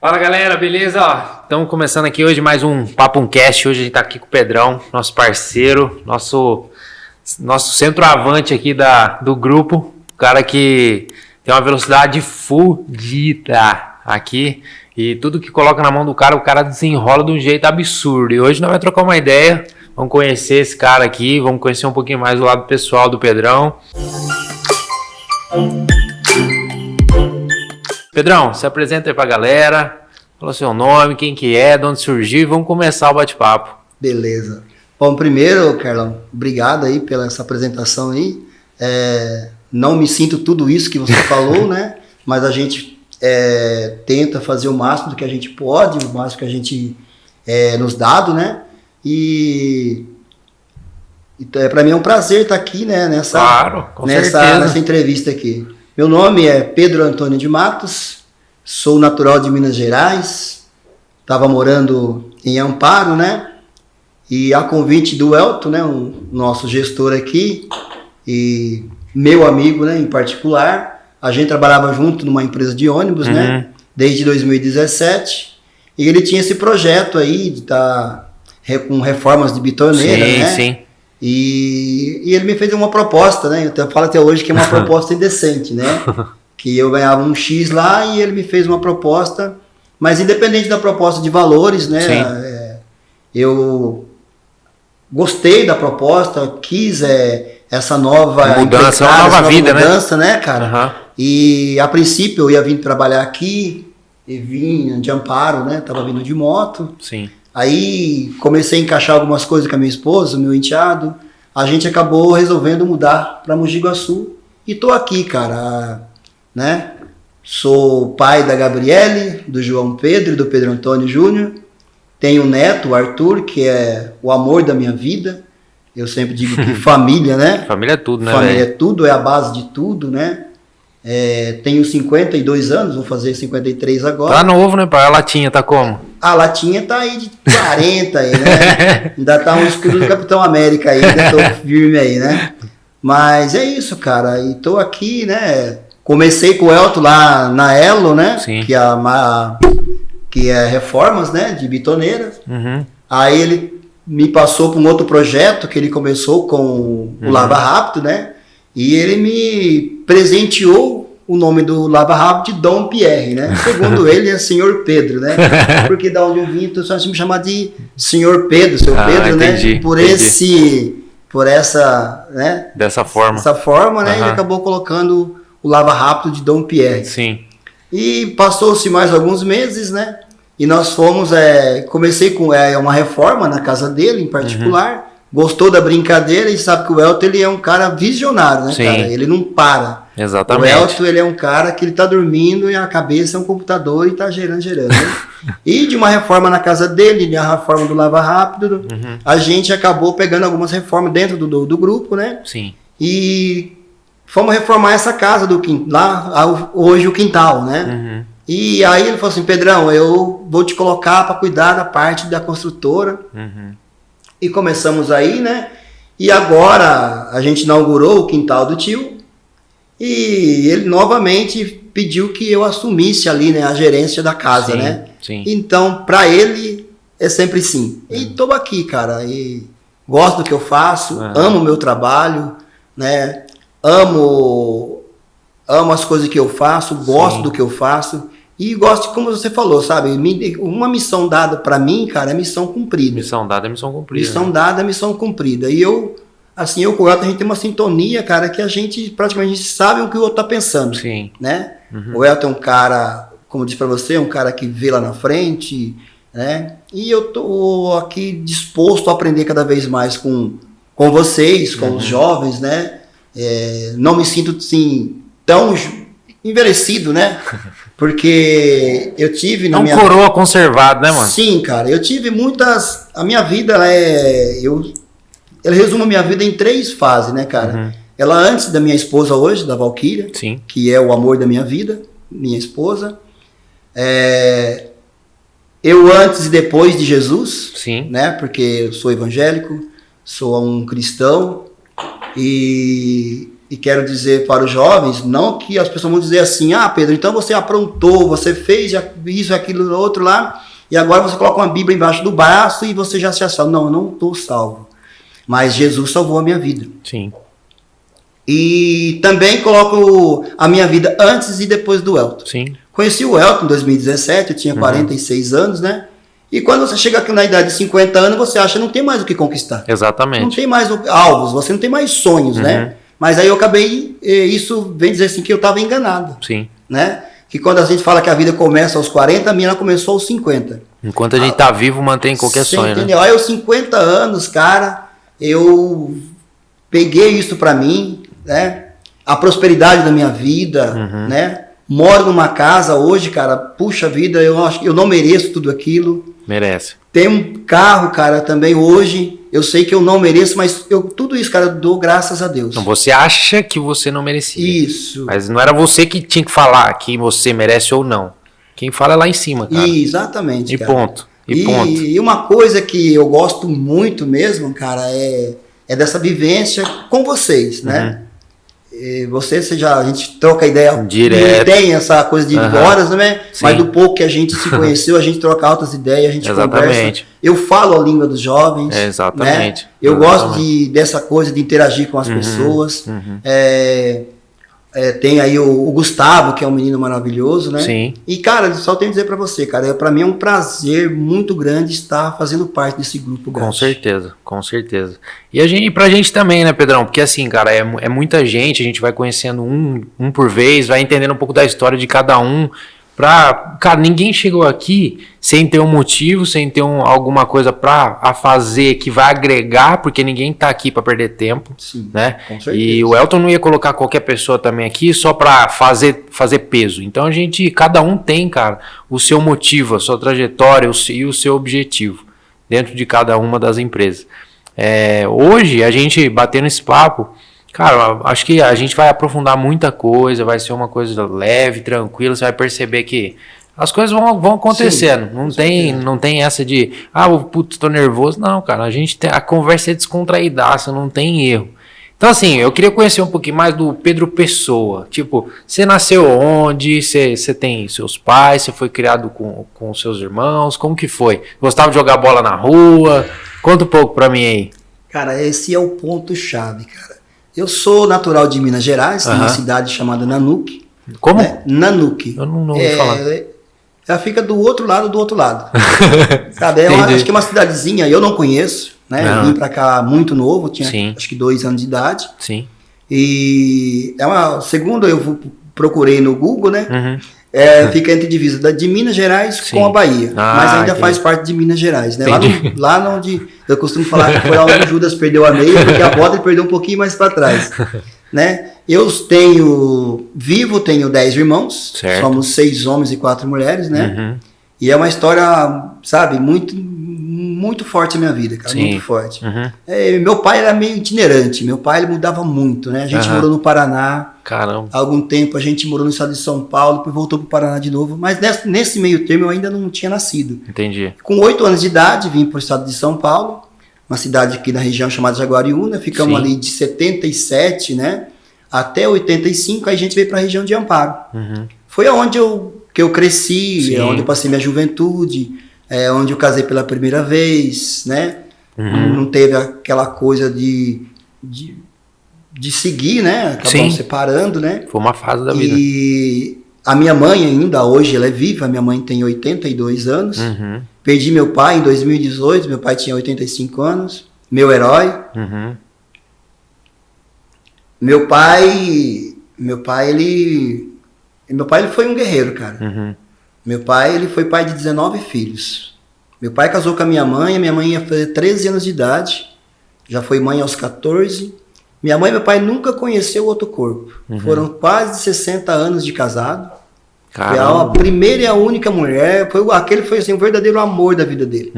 Fala galera, beleza? Estamos começando aqui hoje mais um Papo Cast. Hoje a gente tá aqui com o Pedrão, nosso parceiro, nosso centroavante aqui do grupo. O cara que tem uma velocidade fudida aqui. E tudo que coloca na mão do cara, o cara desenrola de um jeito absurdo. E hoje nós vamos trocar uma ideia, vamos conhecer esse cara aqui, vamos conhecer um pouquinho mais do lado pessoal do Pedrão. Pedrão, se apresenta aí pra galera, fala seu nome, quem que é, de onde surgiu e vamos começar o bate-papo. Beleza. Bom, primeiro, Carlão, obrigado aí pela essa apresentação aí. Não me sinto tudo isso que você falou, né? Mas a gente tenta fazer o máximo do que a gente pode, o máximo que a gente nos dado, né? E para mim é um prazer estar aqui, né? Nessa entrevista aqui. Meu nome é Pedro Antônio de Matos, sou natural de Minas Gerais, estava morando em Amparo, né? E a convite do Elton, né? O nosso gestor aqui, e meu amigo, né? Em particular, a gente trabalhava junto numa empresa de ônibus, né? Desde 2017, e ele tinha esse projeto aí de estar com reformas de bitoneira, né? Sim. E ele me fez uma proposta, né? Eu falo até hoje que é uma proposta indecente, né? Que eu ganhava um X lá e ele me fez uma proposta, mas independente da proposta de valores, né? Eu gostei da proposta, quis essa nova mudança, uma nova vida, né, cara? E a princípio eu ia vir trabalhar aqui e vim de Amparo, né? Tava vindo de moto. Sim. Aí comecei a encaixar algumas coisas com a minha esposa, meu enteado. A gente acabou resolvendo mudar para Mogi Guaçu. E tô aqui, cara, né? Sou pai da Gabriele, do João Pedro e do Pedro Antônio Júnior. Tenho um neto, o Arthur, que é o amor da minha vida. Eu sempre digo que família, né? Família é tudo, né? Família é tudo, é a base de tudo, né? Tenho 52 anos, vou fazer 53 agora. Tá novo, né, pai? A latinha tá como? A latinha tá aí de 40 aí, né? Ainda tá um escudo do Capitão América aí, ainda tô firme aí, né? Mas é isso, cara. E tô aqui, né? Comecei com o Elton lá na Elo, né? Sim. Que é reformas, né? De bitoneiras. Aí ele me passou para um outro projeto que ele começou com o Lava Rápido, né? E ele me presenteou o nome do Lava Rápido de Dom Pierre, né? Segundo ele é Senhor Pedro, né? Porque da onde eu vim, então só me chamar de Senhor Pedro, seu Pedro, entendi, né? Por essa, né? Dessa forma. Dessa forma, né? Ele acabou colocando o Lava Rápido de Dom Pierre. Sim. E passou-se mais alguns meses, né? E nós fomos, comecei com uma reforma na casa dele em particular. Gostou da brincadeira e sabe que o Elton, ele é um cara visionário, né, cara? Ele não para. Exatamente. O Elton, ele é um cara que ele tá dormindo e a cabeça é um computador e tá gerando. Né? E de uma reforma na casa dele, de uma reforma do Lava Rápido, a gente acabou pegando algumas reformas dentro do grupo, né? Sim. E fomos reformar essa casa lá, hoje o quintal, né? E aí ele falou assim, Pedrão, eu vou te colocar para cuidar da parte da construtora. E começamos aí, né? E agora a gente inaugurou o quintal do tio e ele novamente pediu que eu assumisse ali, né, a gerência da casa, né? Sim. Então, para ele é sempre sim. E tô aqui, cara, e gosto do que eu faço, amo o meu trabalho, né? Amo as coisas que eu faço, gosto do que eu faço. E gosto, como você falou, sabe? Uma missão dada pra mim, cara, é missão cumprida. Missão dada é missão cumprida. Missão dada é missão cumprida. E eu com o Elton, a gente tem uma sintonia, cara, que a gente praticamente sabe o que o outro tá pensando. Sim. Né? O Elton é um cara, como eu disse pra você, é um cara que vê lá na frente, né? E eu tô aqui disposto a aprender cada vez mais com vocês, com os jovens, né? Não me sinto, assim, tão envelhecido, né? Porque eu tive na minha... coroa conservado, né, mano? Sim, cara. Eu tive muitas... A minha vida, ela resume a minha vida em 3 fases, né, cara? Ela antes da minha esposa hoje, da Valquíria, que é o amor da minha vida, minha esposa. Eu antes e depois de Jesus, né? Porque eu sou evangélico, sou um cristão. E e quero dizer para os jovens, não que as pessoas vão dizer assim, Pedro, então você aprontou, você fez isso, aquilo, outro lá, e agora você coloca uma Bíblia embaixo do braço e você já se salva. Não, eu não estou salvo. Mas Jesus salvou a minha vida. Sim. E também coloco a minha vida antes e depois do Elton. Sim. Conheci o Elton em 2017, eu tinha 46 anos, né? E quando você chega aqui na idade de 50 anos, você acha que não tem mais o que conquistar. Exatamente. Não tem mais alvos, você não tem mais sonhos, né? Mas aí eu acabei, isso vem dizer assim, que eu estava enganado. Sim. Né? Que quando a gente fala que a vida começa aos 40, a minha começou aos 50. Enquanto a gente tá vivo, mantém qualquer sonho, entendeu? né? Aí aos 50 anos, cara, eu peguei isso pra mim, né? A prosperidade da minha vida, né? Moro numa casa hoje, cara, puxa vida, eu acho que eu não mereço tudo aquilo. Merece. Tem um carro, cara, também hoje, eu sei que eu não mereço, mas tudo isso, cara, eu dou graças a Deus. Então você acha que você não merecia. Isso. Mas não era você que tinha que falar que você merece ou não. Quem fala é lá em cima, cara. Exatamente, e cara. Ponto. E ponto. E uma coisa que eu gosto muito mesmo, cara, é dessa vivência com vocês, né? Você a gente troca ideia direto. Tem essa coisa de horas, né? Sim. Mas do pouco que a gente se conheceu, a gente troca altas ideias, a gente Exatamente. conversa. Eu falo a língua dos jovens. Exatamente. Né? Eu gosto dessa coisa de interagir com as pessoas. Tem aí o Gustavo, que é um menino maravilhoso, né? Sim. E, cara, só tenho a dizer pra você, cara, pra mim é um prazer muito grande estar fazendo parte desse grupo. Com certeza, com certeza. E pra gente também, né, Pedrão? Porque assim, cara, é muita gente, a gente vai conhecendo um por vez, vai entendendo um pouco da história de cada um. Cara, ninguém chegou aqui sem ter um motivo, sem ter alguma coisa a fazer que vai agregar, porque ninguém tá aqui para perder tempo. Sim, né? Com certeza. E o Elton não ia colocar qualquer pessoa também aqui só para fazer peso. Então cada um tem, cara, o seu motivo, a sua trajetória e o seu objetivo dentro de cada uma das empresas. Hoje, a gente batendo esse papo, cara, acho que a gente vai aprofundar muita coisa, vai ser uma coisa leve, tranquila, você vai perceber que as coisas vão acontecendo. Sim, não tem essa de, putz, tô nervoso. Não, cara, a conversa é descontraidaça, não tem erro. Então, assim, eu queria conhecer um pouquinho mais do Pedro Pessoa. Tipo, você nasceu onde? Você tem seus pais? Você foi criado com seus irmãos? Como que foi? Gostava de jogar bola na rua? Conta um pouco pra mim aí. Cara, esse é o ponto-chave, cara. Eu sou natural de Minas Gerais, uma cidade chamada Nanuque. Como? Nanuque. Eu não ouvi falar. Ela fica do outro lado. Sabe? Acho que é uma cidadezinha, eu não conheço, né? Eu vim pra cá muito novo, tinha acho que 2 anos de idade. Sim. E segundo eu procurei no Google, né? Fica entre divisa de Minas Gerais com a Bahia. Mas ainda faz parte de Minas Gerais, né? Lá onde eu costumo falar que foi onde o Judas perdeu a meia, porque a bota ele perdeu um pouquinho mais para trás. Né? Eu tenho 10 irmãos, certo. Somos 6 homens e 4 mulheres, né? E é uma história, sabe, muito forte a minha vida, cara, muito forte. Meu pai era meio itinerante, meu pai ele mudava muito, né? A gente morou no Paraná. Caramba. Há algum tempo a gente morou no estado de São Paulo, depois voltou para o Paraná de novo, mas nesse meio termo eu ainda não tinha nascido. Entendi. Com 8 anos de idade, vim para o estado de São Paulo, uma cidade aqui na região chamada Jaguariúna, ficamos ali de 77, né, até 85, aí a gente veio para a região de Amparo. Foi onde que eu cresci, onde eu passei minha juventude, onde eu casei pela primeira vez, né, não teve aquela coisa de seguir, né? Acabamos separando, né? Foi uma fase da vida. E a minha mãe ainda, hoje ela é viva, minha mãe tem 82 anos. Perdi meu pai em 2018, meu pai tinha 85 anos, meu herói. Meu pai ele foi um guerreiro, cara. Meu pai ele foi pai de 19 filhos. Meu pai casou com a minha mãe ia fazer 13 anos de idade, já foi mãe aos 14. Minha mãe e meu pai nunca conheceu outro corpo. Foram quase 60 anos de casado. Caramba. A primeira e a única mulher. Aquele foi assim, o verdadeiro amor da vida dele.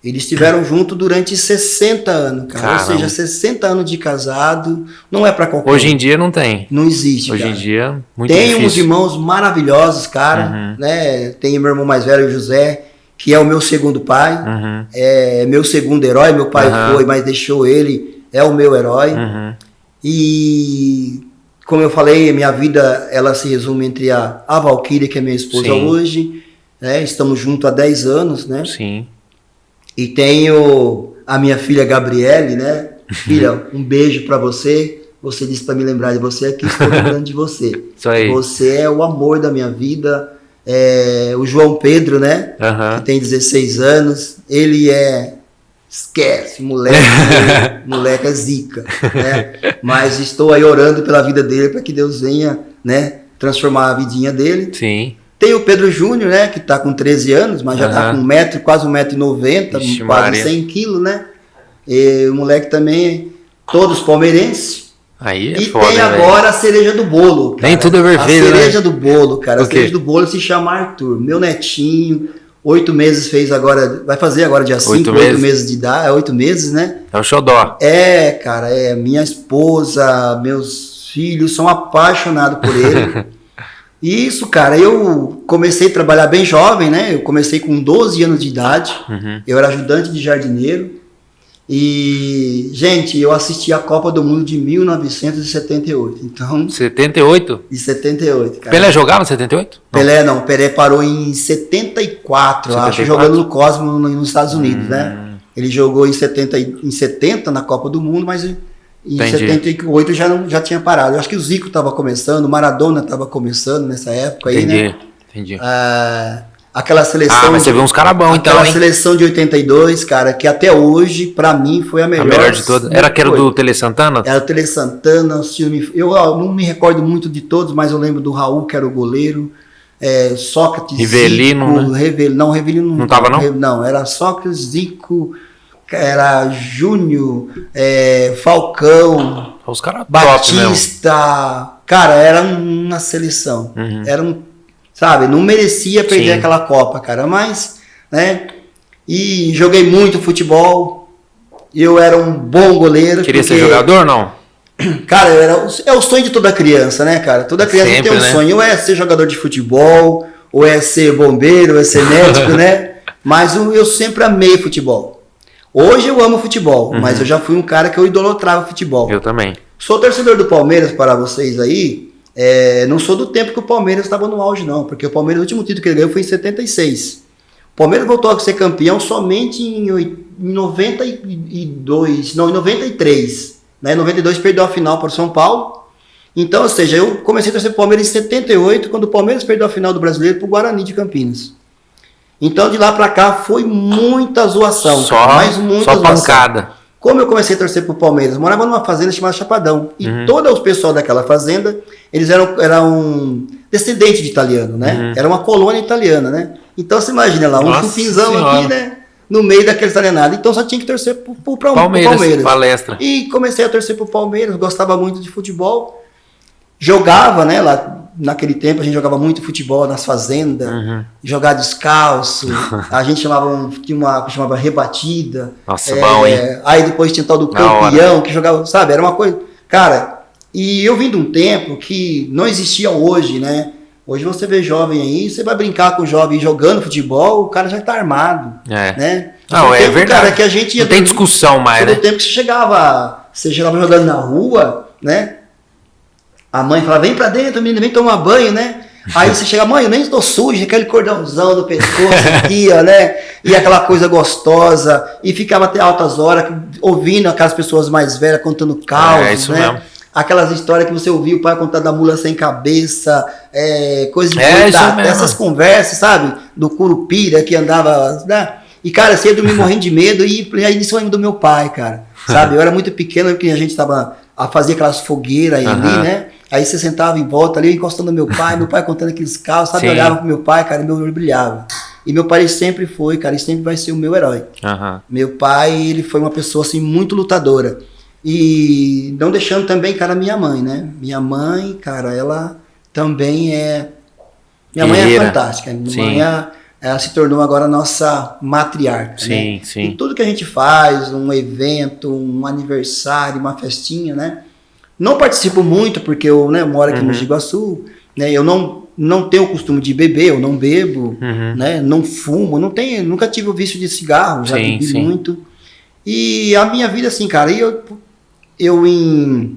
Eles estiveram juntos durante 60 anos, cara. Caramba. Ou seja, 60 anos de casado não é pra qualquer Hoje em dia não tem. Não existe, Hoje cara. em dia, muito tem difícil. Uns irmãos maravilhosos, cara. Né? Tem meu irmão mais velho, o José, que é o meu segundo pai. É meu segundo herói. Meu pai foi, mas deixou ele. É o meu herói. E como eu falei, a minha vida ela se resume entre a Valquíria, que é minha esposa hoje, né? Estamos juntos há 10 anos, né? Sim. E tenho a minha filha Gabriele, né? Filha, um beijo pra você. Você disse pra me lembrar de você aqui, estou lembrando de você. Isso aí. Você é o amor da minha vida. O João Pedro, né? Que tem 16 anos. Ele esquece, moleque é zica, né? Mas estou aí orando pela vida dele para que Deus venha, né, transformar a vidinha dele. Sim. Tem o Pedro Júnior, né, que tá com 13 anos, mas já tá com quase 1,90 m, quase 100 quilos, né? E o moleque também, todos palmeirenses. Aí é e foda, tem agora a cereja do bolo, cara. Nem tudo é vermelho, a cereja do bolo, cara. A cereja do bolo se chama Arthur, meu netinho. 8 meses fez agora, vai fazer agora dia 5, 8 meses de idade, 8 meses, né? É o xodó. Cara, minha esposa, meus filhos são apaixonados por ele. E isso, cara, eu comecei a trabalhar bem jovem, né? Eu comecei com 12 anos de idade, eu era ajudante de jardineiro. E, gente, eu assisti a Copa do Mundo de 1978. Então, 78? De 78, cara. Pelé jogava em 78? Pelé parou em 74, acho, jogando no Cosmo nos Estados Unidos, né? Ele jogou em 70 na Copa do Mundo, mas em 78 já tinha parado. Eu acho que o Zico estava começando, o Maradona estava começando nessa época aí, né? Entendi. Aquela seleção. Mas você viu uns caras bons, então. Aquela seleção de 82, cara, que até hoje, pra mim, foi a melhor. A melhor de todas. Era do Tele Santana? Era o Tele Santana. Eu não me recordo muito de todos, mas eu lembro do Raul, que era o goleiro. Sócrates, Rivelino, Zico. Rivelino não tava, não? Não, era Sócrates, Zico, era Júnior, Falcão, os caras Batista. Cara, era uma seleção. Sabe, não merecia perder aquela Copa, cara, mas, né, e joguei muito futebol, eu era um bom goleiro. Queria ser jogador, não? Cara, é o sonho de toda criança, né, cara, toda criança sempre, tem um sonho, ou é ser jogador de futebol, ou é ser bombeiro, ou é ser médico, né, mas eu sempre amei futebol. Hoje eu amo futebol, mas eu já fui um cara que eu idolatrava futebol. Eu também. Sou torcedor do Palmeiras para vocês aí. Não sou do tempo que o Palmeiras estava no auge, não, porque o Palmeiras, o último título que ele ganhou foi em 76. O Palmeiras voltou a ser campeão somente em 92, não, em 93. Né? Em 92 perdeu a final para o São Paulo. Então, ou seja, eu comecei a torcer para o Palmeiras em 78, quando o Palmeiras perdeu a final do Brasileiro para o Guarani de Campinas. Então, de lá para cá, foi muita zoação. Mas muita zoação. Pancada. Como eu comecei a torcer pro Palmeiras, morava numa fazenda chamada Chapadão. E todo o pessoal daquela fazenda, eles eram descendentes de italiano, né? Era uma colônia italiana, né? Então você imagina lá, um chupinzão aqui, né? No meio daquele italianado. Então só tinha que torcer pro Palmeiras. Palestra. E comecei a torcer pro Palmeiras, gostava muito de futebol. Jogava, né? Lá naquele tempo a gente jogava muito futebol nas fazendas, jogar descalço. A gente tinha uma que chamava rebatida. Nossa, bom, hein? Aí depois tinha tal do campeão que jogava, sabe? Era uma coisa. Cara, e eu vim de um tempo que não existia hoje, né? Hoje você vê jovem aí, você vai brincar com o jovem jogando futebol, o cara já tá armado. Né? Não, é verdade. Cara, que a gente não tem discussão mais, né? No tempo que você chegava jogando na rua, né? A mãe falava, vem pra dentro, menino, vem tomar banho, né? Aí você chega, mãe, eu nem estou sujo, aquele cordãozão do pescoço aqui, ó, né? E aquela coisa gostosa, e ficava até altas horas ouvindo aquelas pessoas mais velhas contando causos, isso né? Mesmo. Aquelas histórias que você ouvia o pai contar da mula sem cabeça, coisas de essas conversas, sabe? Do curupira que andava, né? E, cara, você ia dormir morrendo de medo, e aí isso eu lembro do meu pai, cara, sabe? Eu era muito pequeno, porque a gente tava a fazer aquelas fogueiras ali, né? Aí você sentava em volta ali, encostando no meu pai contando aqueles caos, sabe? Eu olhava pro meu pai, cara, e meu olho brilhava. E meu pai, ele sempre foi, cara, ele sempre vai ser o meu herói. Meu pai, ele foi uma pessoa, assim, muito lutadora. E não deixando também, cara, minha mãe, né? Minha mãe, cara, ela também Minha mãe é fantástica. Minha mãe, ela se tornou agora a nossa matriarca. Sim, né? sim. E tudo que a gente faz, um evento, um aniversário, uma festinha, né? Não participo muito, porque eu moro aqui no Mogi Guaçu, né? Eu não tenho o costume de beber, eu não bebo, né? Não fumo, nunca tive o vício de cigarro, já bebi muito. E a minha vida, assim, cara, eu em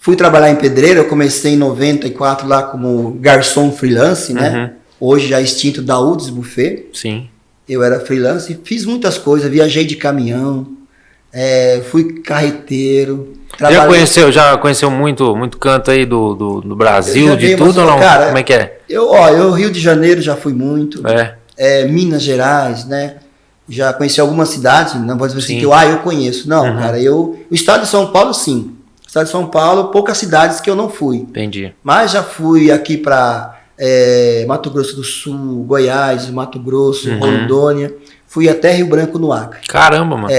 Fui trabalhar em pedreira, eu comecei em 94 lá como garçom freelance, né? Hoje já extinto da Udes Buffet. Sim. Eu era freelance, fiz muitas coisas, viajei de caminhão, fui carreteiro. Já conheceu muito canto aí do Brasil, de tudo ou não? Cara, como é que é? Eu Rio de Janeiro já fui muito. Minas Gerais, né? Já conheci algumas cidades, não vou dizer assim que eu conheço. Não, cara, o estado de São Paulo, sim. O estado de São Paulo, poucas cidades que eu não fui. Entendi. Mas já fui aqui para Mato Grosso do Sul, Goiás, Mato Grosso, Rondônia. Fui até Rio Branco, no Acre. Caramba, mano.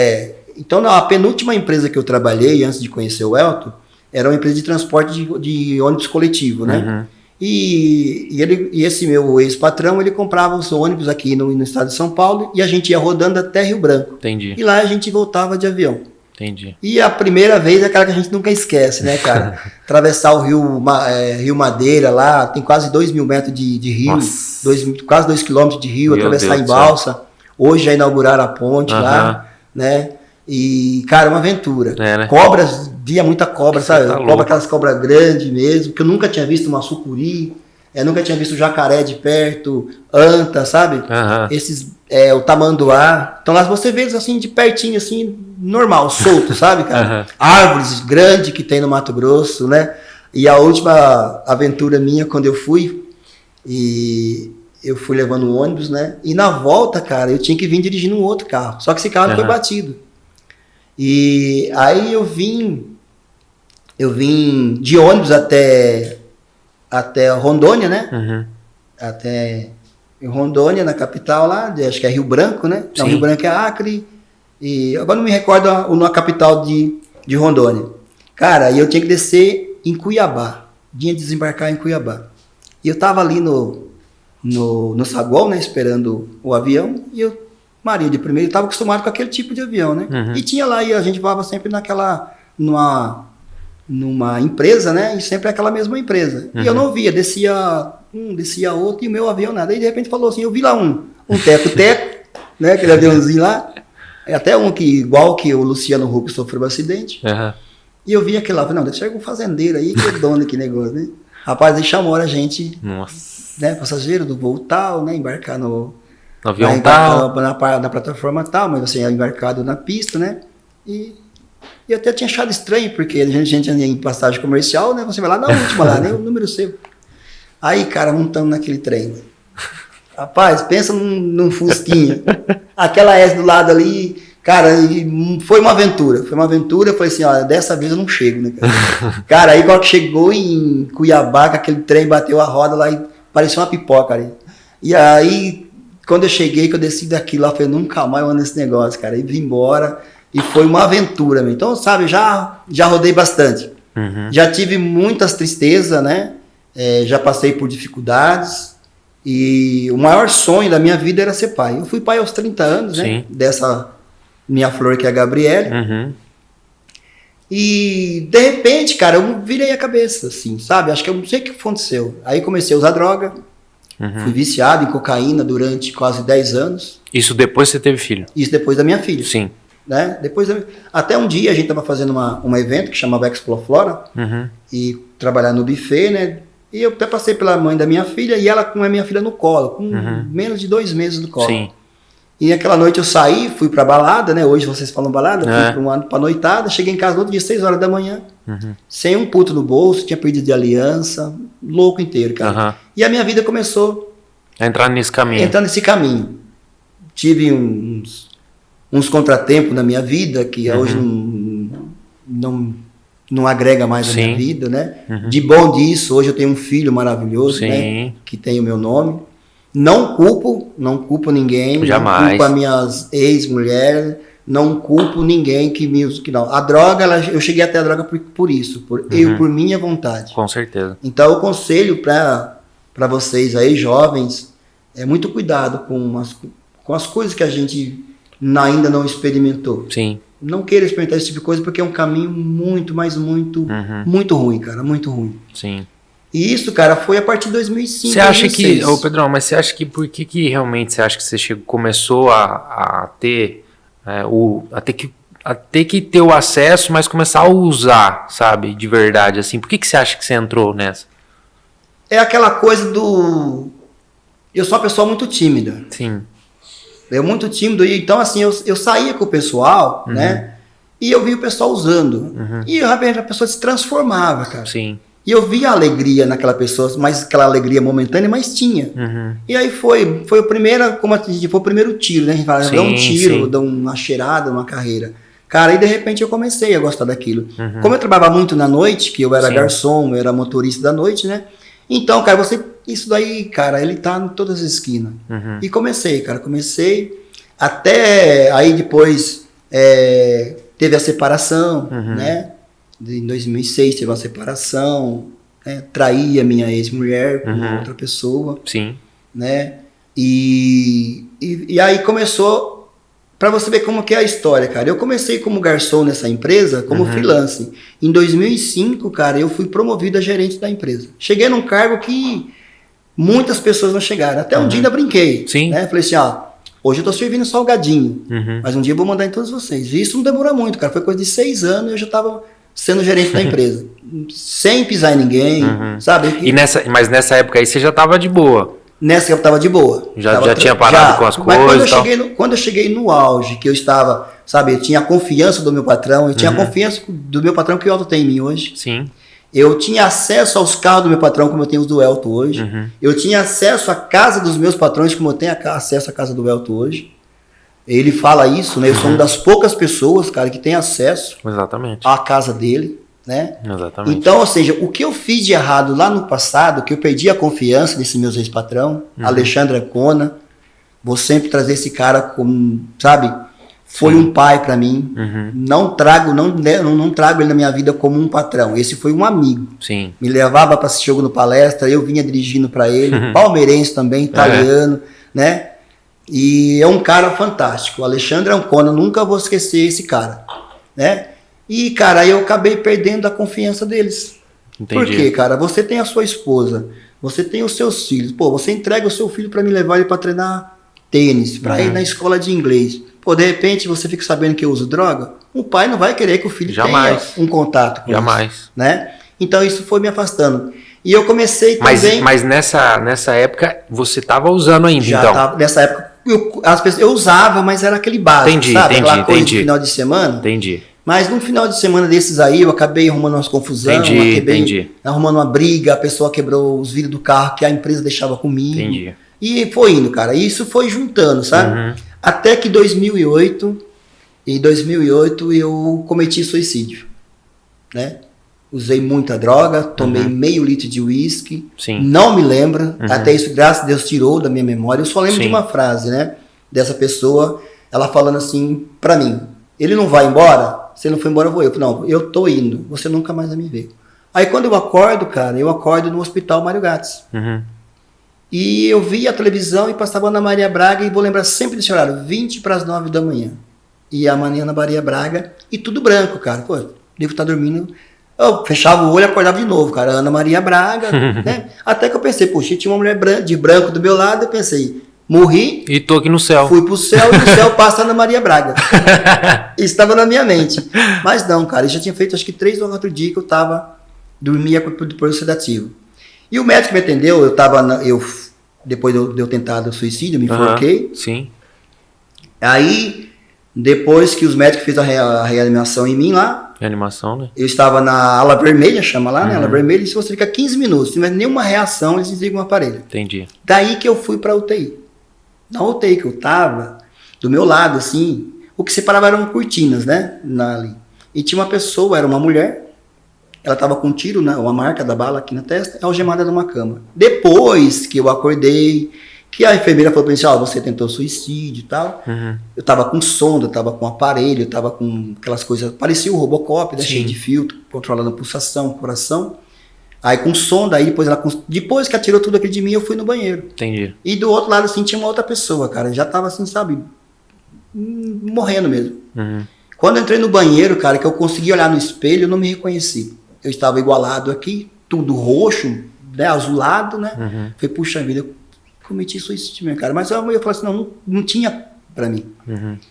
Então, a penúltima empresa que eu trabalhei, antes de conhecer o Elton, era uma empresa de transporte de ônibus coletivo, né? E esse meu ex-patrão, ele comprava os ônibus aqui no estado de São Paulo e a gente ia rodando até Rio Branco. Entendi. E lá a gente voltava de avião. Entendi. E a primeira vez é aquela que a gente nunca esquece, né, cara? Atravessar o Rio Madeira lá, tem quase 2.000 metros de rio, quase 2 quilômetros de rio, atravessar em balsa. Hoje já inauguraram a ponte lá, né? E, cara, uma aventura. Né? Cobras, via muita cobra, sabe? Tá Cobra, aquelas cobras grandes mesmo, que eu nunca tinha visto uma sucuri, nunca tinha visto jacaré de perto, anta, sabe? Esses, o tamanduá. Então lá você vê eles assim, de pertinho, assim, normal, solto, sabe, cara? Árvores grandes que tem no Mato Grosso, né? E a última aventura minha, quando eu fui, eu fui levando um ônibus, né? E na volta, cara, eu tinha que vir dirigindo um outro carro. Só que esse carro não foi batido. E aí eu vim de ônibus até Rondônia, né? Até Rondônia, na capital lá, acho que é Rio Branco, né? Não, Rio Branco é Acre. E agora não me recordo a capital de Rondônia. Cara, e eu tinha que descer em Cuiabá. Tinha que desembarcar em Cuiabá. E eu tava ali no saguão, né? Esperando o avião. E eu, Maria de primeiro, estava acostumado com aquele tipo de avião, né? E tinha lá, e a gente voava sempre numa empresa, né? E sempre aquela mesma empresa. E eu não via, descia outro, e o meu avião nada. Aí de repente falou assim, eu vi lá um teco-teco, né? Aquele aviãozinho lá. Até um que, igual que o Luciano Huck sofreu um acidente. E eu vi aquele lá, falei, não, deve ser algum fazendeiro aí, que é dono daquele negócio, né? Rapaz, aí chamou a gente, né? Passageiro do voo tal, né? Embarcar no avião tal, na plataforma tal, mas você é embarcado na pista, né? E eu até tinha achado estranho, porque a gente anda em passagem comercial, né? Você vai lá na última, lá, né? O número seu. Aí, cara, montamos naquele trem. Rapaz, pensa num fusquinha. Aquela S do lado ali, cara, foi uma aventura. Eu falei assim, ó, dessa vez eu não chego, né, cara? Cara, aí quando chegou em Cuiabá, que aquele trem bateu a roda lá e parecia uma pipoca ali. E aí, quando eu cheguei, que eu desci daqui lá, eu falei, nunca mais eu ando nesse negócio, cara. E vim embora. E foi uma aventura, meu. Então, sabe, já rodei bastante. Já tive muitas tristezas, né? Já passei por dificuldades. E o maior sonho da minha vida era ser pai. Eu fui pai aos 30 anos, né? Dessa minha flor, que é a Gabriele. E, de repente, cara, eu virei a cabeça, assim, sabe? Acho que eu não sei o que aconteceu. Aí comecei a usar droga. Fui viciado em cocaína durante quase 10 anos. Isso depois que você teve filho? Isso depois da minha filha. Sim. Né? Até um dia a gente estava fazendo um evento que chamava Exploflora e trabalhar no buffet, né? E eu até passei pela mãe da minha filha e ela com a minha filha no colo, com menos de 2 meses no colo. Sim. E aquela noite eu saí, fui pra balada, né? Hoje vocês falam balada, fui pra noitada, cheguei em casa no outro dia, 6 horas da manhã, sem um puto no bolso, tinha perdido de aliança, louco inteiro, cara. E a minha vida começou a entrar nesse caminho. Tive uns contratempos na minha vida, que hoje não agrega mais a minha vida, né? De bom disso, hoje eu tenho um filho maravilhoso, né? Que tem o meu nome. Não culpo ninguém. Jamais. Não culpo as minhas ex-mulheres, não culpo ninguém que não. A droga, eu cheguei até a droga por isso, por minha vontade. Com certeza. Então, eu conselho para vocês aí, jovens, muito cuidado com as coisas que a gente ainda não experimentou. Sim. Não queira experimentar esse tipo de coisa, porque é um caminho muito, mas muito, muito ruim, cara, muito ruim. Sim. E isso, cara, foi a partir de 2005, Você acha 2006. que, Pedrão, mas você acha que por que realmente você acha que você começou a ter, a ter que a ter que ter o acesso, mas começar a usar, sabe, de verdade, assim. Por que você acha que você entrou nessa? É aquela coisa do... Eu sou uma pessoa muito tímida. Sim. Eu muito tímido, e então assim, eu saía com o pessoal, né? E eu via o pessoal usando. E realmente a pessoa se transformava, cara. Sim. E eu via a alegria naquela pessoa, mas aquela alegria momentânea, mas tinha. E aí foi o primeiro, como a gente foi o primeiro tiro, né? A gente fala, dá um tiro, dá uma cheirada, uma carreira. Cara, e de repente eu comecei a gostar daquilo. Como eu trabalhava muito na noite, que eu era garçom, eu era motorista da noite, né? Então, cara, isso daí, cara, ele tá em todas as esquinas. E comecei. Até aí depois teve a separação, né? Em 2006 teve uma separação, né? Traí a minha ex-mulher com outra pessoa. Sim. Né? E aí começou, para você ver como que é a história, cara. Eu comecei como garçom nessa empresa, como freelance. Em 2005, cara, eu fui promovido a gerente da empresa. Cheguei num cargo que muitas pessoas não chegaram. Até um dia ainda brinquei. Sim. Né? Falei assim, hoje eu tô servindo salgadinho, mas um dia eu vou mandar em todos vocês. E isso não demorou muito, cara. Foi coisa de 6 anos e eu já tava sendo gerente da empresa. Sem pisar em ninguém, sabe? Mas nessa época aí você já tava de boa. Nessa época eu tava de boa. Já tinha parado com as coisas. Mas quando eu cheguei no auge, que eu estava, sabe, eu tinha a confiança do meu patrão, eu tinha a confiança do meu patrão que o Elton tem em mim hoje. Sim. Eu tinha acesso aos carros do meu patrão, como eu tenho os do Elton hoje. Eu tinha acesso à casa dos meus patrões, como eu tenho acesso à casa do Elton hoje. Ele fala isso, né? Eu sou uma das poucas pessoas, cara, que tem acesso à casa dele, né? Exatamente. Então, ou seja, o que eu fiz de errado lá no passado, que eu perdi a confiança desse meu ex-patrão, Alexandre Ancona, vou sempre trazer esse cara como, sabe? Foi um pai para mim. Não trago ele na minha vida como um patrão. Esse foi um amigo. Sim. Me levava para assistir jogo no Palestra, eu vinha dirigindo para ele, palmeirense também, italiano, né? E é um cara fantástico. O Alexandre Ancona, nunca vou esquecer esse cara, né? E, cara, eu acabei perdendo a confiança deles. Entendi. Por quê, cara? Você tem a sua esposa, você tem os seus filhos. Pô, você entrega o seu filho para me levar ele para treinar tênis, para ir na escola de inglês. Pô, de repente você fica sabendo que eu uso droga. O pai não vai querer que o filho tenha um contato com isso, né? Então isso foi me afastando. E eu comecei também... Mas nessa época você estava usando ainda, então? Tava, nessa época eu usava, mas era aquele básico, sabe? Aquela coisa de final de semana. Entendi. Mas num final de semana desses aí, eu acabei arrumando umas confusões, arrumando uma briga, a pessoa quebrou os vidros do carro que a empresa deixava comigo. Entendi. E foi indo, cara. E isso foi juntando, sabe? Até que em 2008 eu cometi suicídio, né? Usei muita droga, tomei meio litro de uísque, não me lembro, até isso, graças a Deus, tirou da minha memória. Eu só lembro de uma frase, né? Dessa pessoa, ela falando assim pra mim, ele não vai embora? Se ele não for embora, eu vou. Eu falei, não, eu tô indo, você nunca mais vai me ver. Aí quando eu acordo, cara, eu acordo no Hospital Mário Gats. E eu vi a televisão e passava Ana Maria Braga, e vou lembrar sempre desse horário, 20:09 da manhã. E a manhã Ana Maria Braga, e tudo branco, cara. Pô, devo estar dormindo. Eu fechava o olho e acordava de novo, cara. Ana Maria Braga, né? Até que eu pensei, poxa, tinha uma mulher de branco do meu lado, eu pensei, morri. E tô aqui no céu. Fui pro céu e no céu passa Ana Maria Braga. Isso estava na minha mente. Mas não, cara, eu já tinha feito acho que 3 ou 4 dias que eu dormia por sedativo. E o médico me atendeu, depois de eu tentar o suicídio, me enforquei. Sim. Aí, depois que os médicos fizeram a reanimação em mim lá, Reanimação, né? eu estava na ala vermelha, chama lá, né? Ala vermelha, e se você fica 15 minutos, se não tiver nenhuma reação, eles desligam o aparelho. Entendi. Daí que eu fui pra UTI. Na UTI que eu tava, do meu lado, assim, o que separava eram cortinas, né? Ali. E tinha uma pessoa, era uma mulher, ela tava com um tiro, né? Uma marca da bala aqui na testa, algemada numa cama. Depois que eu acordei, que a enfermeira falou pra mim assim, você tentou suicídio e tal. Eu tava com sonda, eu tava com aparelho, eu tava com aquelas coisas, parecia o Robocop, né? Cheio de filtro, controlando a pulsação, coração. Aí com sonda, aí depois que atirou tudo aquilo de mim, eu fui no banheiro. Entendi. E do outro lado, assim, tinha uma outra pessoa, cara, já tava assim, sabe, morrendo mesmo. Quando eu entrei no banheiro, cara, que eu consegui olhar no espelho, eu não me reconheci. Eu estava igualado aqui, tudo roxo, né, azulado, né? Falei, puxa vida, eu cometi suicídio, meu cara. Mas eu falei assim, não tinha pra mim.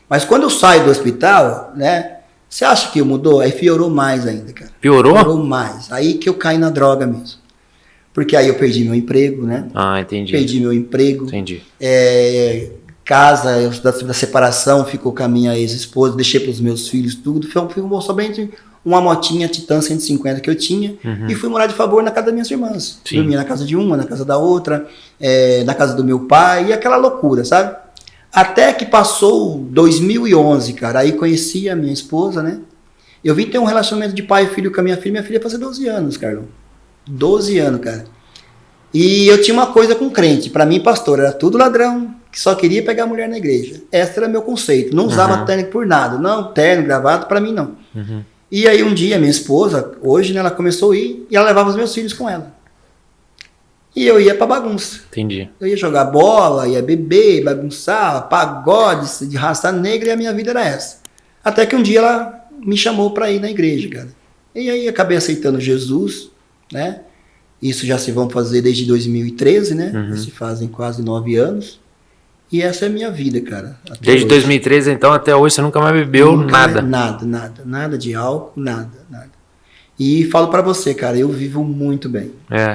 Mas quando eu saio do hospital, né, Você acha que mudou? Aí piorou mais ainda, cara. Piorou? Piorou mais. Aí que eu caí na droga mesmo. Porque aí eu perdi meu emprego, né? Ah, entendi. Perdi meu emprego. Entendi. Casa, da separação, ficou com a minha ex-esposa, deixei para os meus filhos tudo. Foi somente uma motinha Titan 150 que eu tinha e fui morar de favor na casa das minhas irmãs. Dormia na casa de uma, na casa da outra, na casa do meu pai e aquela loucura, sabe? Até que passou 2011, cara, aí conheci a minha esposa, né? Eu vim ter um relacionamento de pai e filho com a minha filha ia fazer 12 anos, Carlão. 12 anos, cara. E eu tinha uma coisa com crente, pra mim, pastor, era tudo ladrão, que só queria pegar mulher na igreja. Esse era meu conceito, não usava terno por nada, não, terno, gravata, pra mim não. E aí um dia, minha esposa, hoje, né, ela começou a ir, e ela levava os meus filhos com ela. E eu ia pra bagunça. Entendi. Eu ia jogar bola, ia beber, bagunçar, pagode, de raça negra, e a minha vida era essa. Até que um dia ela me chamou pra ir na igreja, cara. E aí acabei aceitando Jesus, né? Isso já se vão fazer desde 2013, né? Se fazem quase 9 anos. E essa é a minha vida, cara. Desde 2013, então, até hoje, você nunca mais bebeu nada? Nada de álcool, nada. E falo pra você, cara, eu vivo muito bem.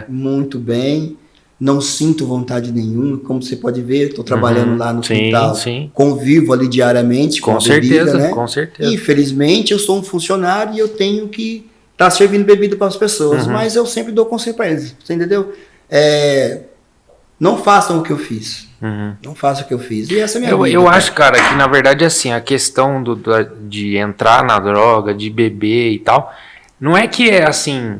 Muito bem. Não sinto vontade nenhuma. Como você pode ver, estou trabalhando lá no quintal. Convivo ali diariamente com a bebida, né? Com certeza. Infelizmente, eu sou um funcionário e eu tenho que estar servindo bebida para as pessoas. Mas eu sempre dou conselho para eles. Você entendeu? Não façam o que eu fiz. Não façam o que eu fiz. E essa é a minha vida. Eu acho, cara, que na verdade, assim, a questão de entrar na droga, de beber e tal, não é que é assim,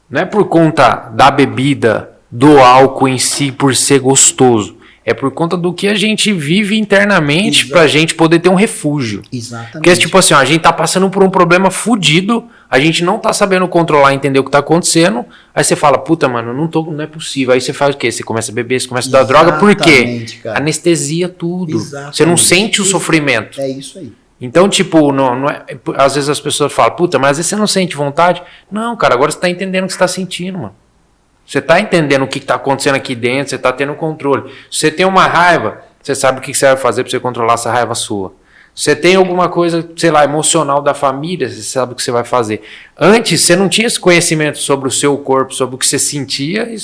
não é por conta da bebida, do álcool em si, por ser gostoso. É por conta do que a gente vive internamente pra gente poder ter um refúgio. Exatamente. Porque, tipo assim, ó, a gente tá passando por um problema fudido, a gente não tá sabendo controlar, entender o que tá acontecendo, aí você fala, puta, mano, não é possível. Aí você faz o quê? Você começa a beber, você começa a dar droga, por quê? Cara. Anestesia tudo. Exatamente. Você não sente o sofrimento. É isso aí. Então, tipo, não é, às vezes as pessoas falam, puta, mas às vezes você não sente vontade. Não, cara, agora você tá entendendo o que você tá sentindo, mano. Você tá entendendo o que tá acontecendo aqui dentro, você tá tendo controle. Se você tem uma raiva, você sabe o que você vai fazer para você controlar essa raiva sua. Se você tem alguma coisa, sei lá, emocional da família, você sabe o que você vai fazer. Antes, você não tinha esse conhecimento sobre o seu corpo, sobre o que você sentia, e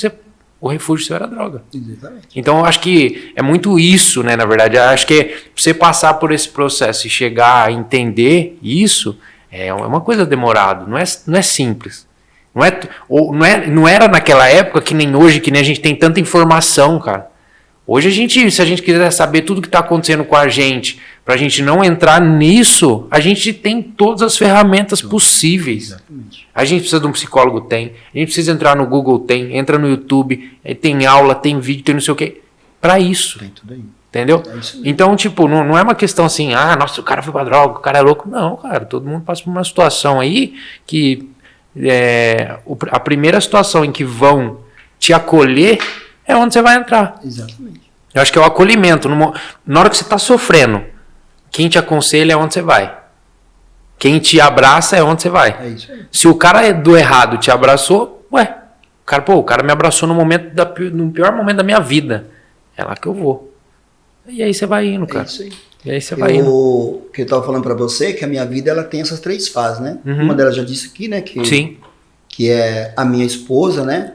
o refúgio seu era droga. Exatamente. Então, eu acho que é muito isso, né, na verdade. Eu acho que você passar por esse processo e chegar a entender isso, é uma coisa demorada, não é simples. Não era naquela época que nem hoje, que nem a gente tem tanta informação, cara. Hoje se a gente quiser saber tudo que está acontecendo com a gente, pra gente não entrar nisso, a gente tem todas as ferramentas possíveis. Exatamente. A gente precisa de um psicólogo, tem. A gente precisa entrar no Google, entra no YouTube, tem aula, tem vídeo, tem não sei o quê. Pra isso. Tem tudo aí. Entendeu? Então, tipo, não é uma questão assim, nossa, o cara foi pra droga, o cara é louco. Não, cara, todo mundo passa por uma situação aí que a primeira situação em que vão te acolher é onde você vai entrar. Exatamente. Eu acho que é o acolhimento. Na hora que você está sofrendo, quem te aconselha é onde você vai. Quem te abraça é onde você vai. É isso aí. Se o cara do errado te abraçou, o cara me abraçou no pior momento da minha vida. É lá que eu vou. E aí você vai indo, cara. É isso aí. E aí você vai indo. Que eu estava falando para você, que a minha vida ela tem essas 3 fases, né? Uma delas já disse aqui, né? Sim. Que é a minha esposa, né?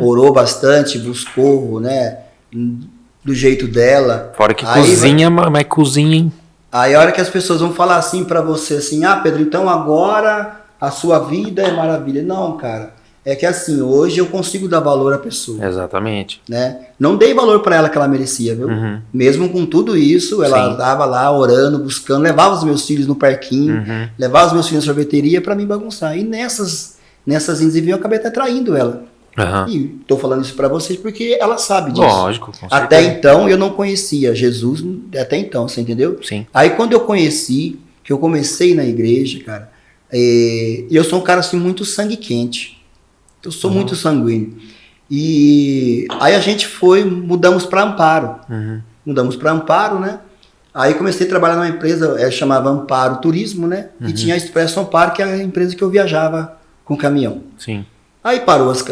Orou bastante, buscou, né? Do jeito dela. Fora que cozinha, mas cozinha, hein? Aí a hora que as pessoas vão falar assim para você, assim, Pedro, então agora a sua vida é maravilha. Não, cara. É que assim, hoje eu consigo dar valor à pessoa. Exatamente. Né? Não dei valor para ela que ela merecia, viu? Mesmo com tudo isso, ela estava lá orando, buscando, levava os meus filhos no parquinho, levava os meus filhos na sorveteria para me bagunçar. E nessas indas e vindas eu acabei até traindo ela. E tô falando isso para vocês porque ela sabe disso. Lógico, com certeza. Até então eu não conhecia Jesus, até então, você entendeu? Sim. Aí quando eu conheci, que eu comecei na igreja, cara, eu sou um cara assim muito sangue quente. Eu sou muito sanguíneo. E aí a gente mudamos para Amparo. Mudamos para Amparo, né? Aí comecei a trabalhar numa empresa, chamava Amparo Turismo, né? E tinha a Expresso Amparo, que é a empresa que eu viajava com caminhão. Sim. Aí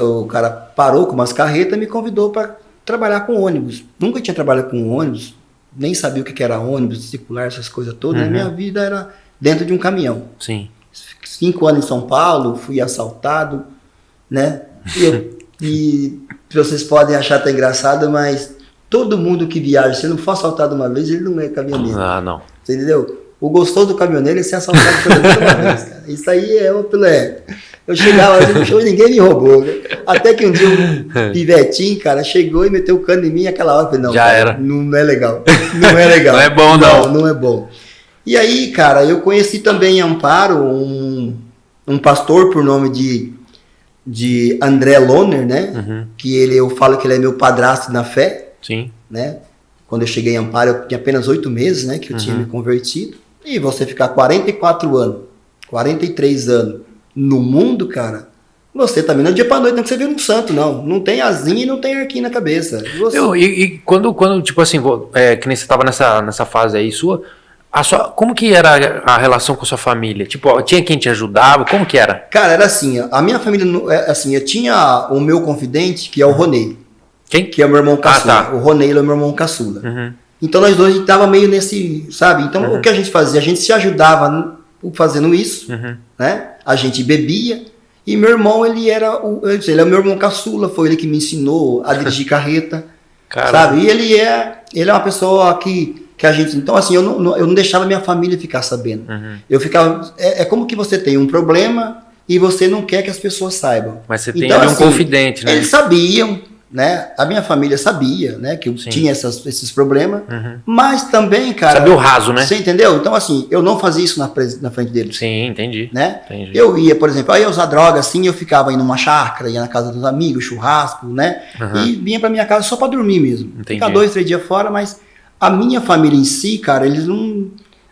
o cara parou com umas carretas e me convidou para trabalhar com ônibus. Nunca tinha trabalhado com ônibus, nem sabia o que era ônibus, circular, essas coisas todas. Minha vida era dentro de um caminhão. Sim. 5 anos em São Paulo, fui assaltado, né? E vocês podem achar até engraçado, mas todo mundo que viaja, se não for assaltado uma vez, ele não é caminhoneiro. Ah, não. Você entendeu? O gostoso do caminhoneiro é ser assaltado pelo menos uma vez, cara. Isso aí é o filé. Eu chegava lá no show e ninguém me roubou. Né? Até que um dia um pivetinho, cara, chegou e meteu o cano em mim e aquela hora eu falei, não, já cara, era. Não é legal. Não é legal. Não é bom, não. Não é bom. E aí, cara, eu conheci também em Amparo um pastor por nome de André Lohner, né? Uhum. Que eu falo que ele é meu padrasto na fé. Sim. Né? Quando eu cheguei em Amparo, eu tinha apenas 8 meses, né? Que eu tinha me convertido. E você ficar 44 anos, 43 anos no mundo, cara, você também não é dia pra noite, não que você vira um santo, não. Não tem asinha e não tem arquinho na cabeça. Você... E quando, tipo assim, que nem você tava nessa fase aí sua, como que era a relação com a sua família? Tipo, tinha quem te ajudava? Como que era? Cara, era assim, a minha família, assim, eu tinha o meu confidente, que é o Ronei. Quem? Que é o meu irmão caçula. Tá. O Ronei é o meu irmão caçula. Uhum. Então nós dois, a gente tava meio nesse, sabe? Então o que a gente fazia? A gente se ajudava fazendo isso, né? A gente bebia. E meu irmão, ele é o meu irmão caçula, foi ele que me ensinou a dirigir carreta, sabe? E ele é uma pessoa que a gente... Então, assim, eu não deixava minha família ficar sabendo. Eu ficava... É como que você tem um problema e você não quer que as pessoas saibam. Mas você então, tem ali um assim, confidente, né? Eles sabiam, né? A minha família sabia, né? Que eu tinha esses problemas. Mas também, cara... Sabia o raso, né? Você entendeu? Então, assim, eu não fazia isso na frente deles. Sim, entendi. Né? Entendi. Eu ia, por exemplo, aí eu usar droga assim, eu ficava indo numa chácara, ia na casa dos amigos, churrasco, né? E vinha pra minha casa só pra dormir mesmo. Entendi. Ficar 2, 3 dias fora, mas a minha família em si, cara, eles não...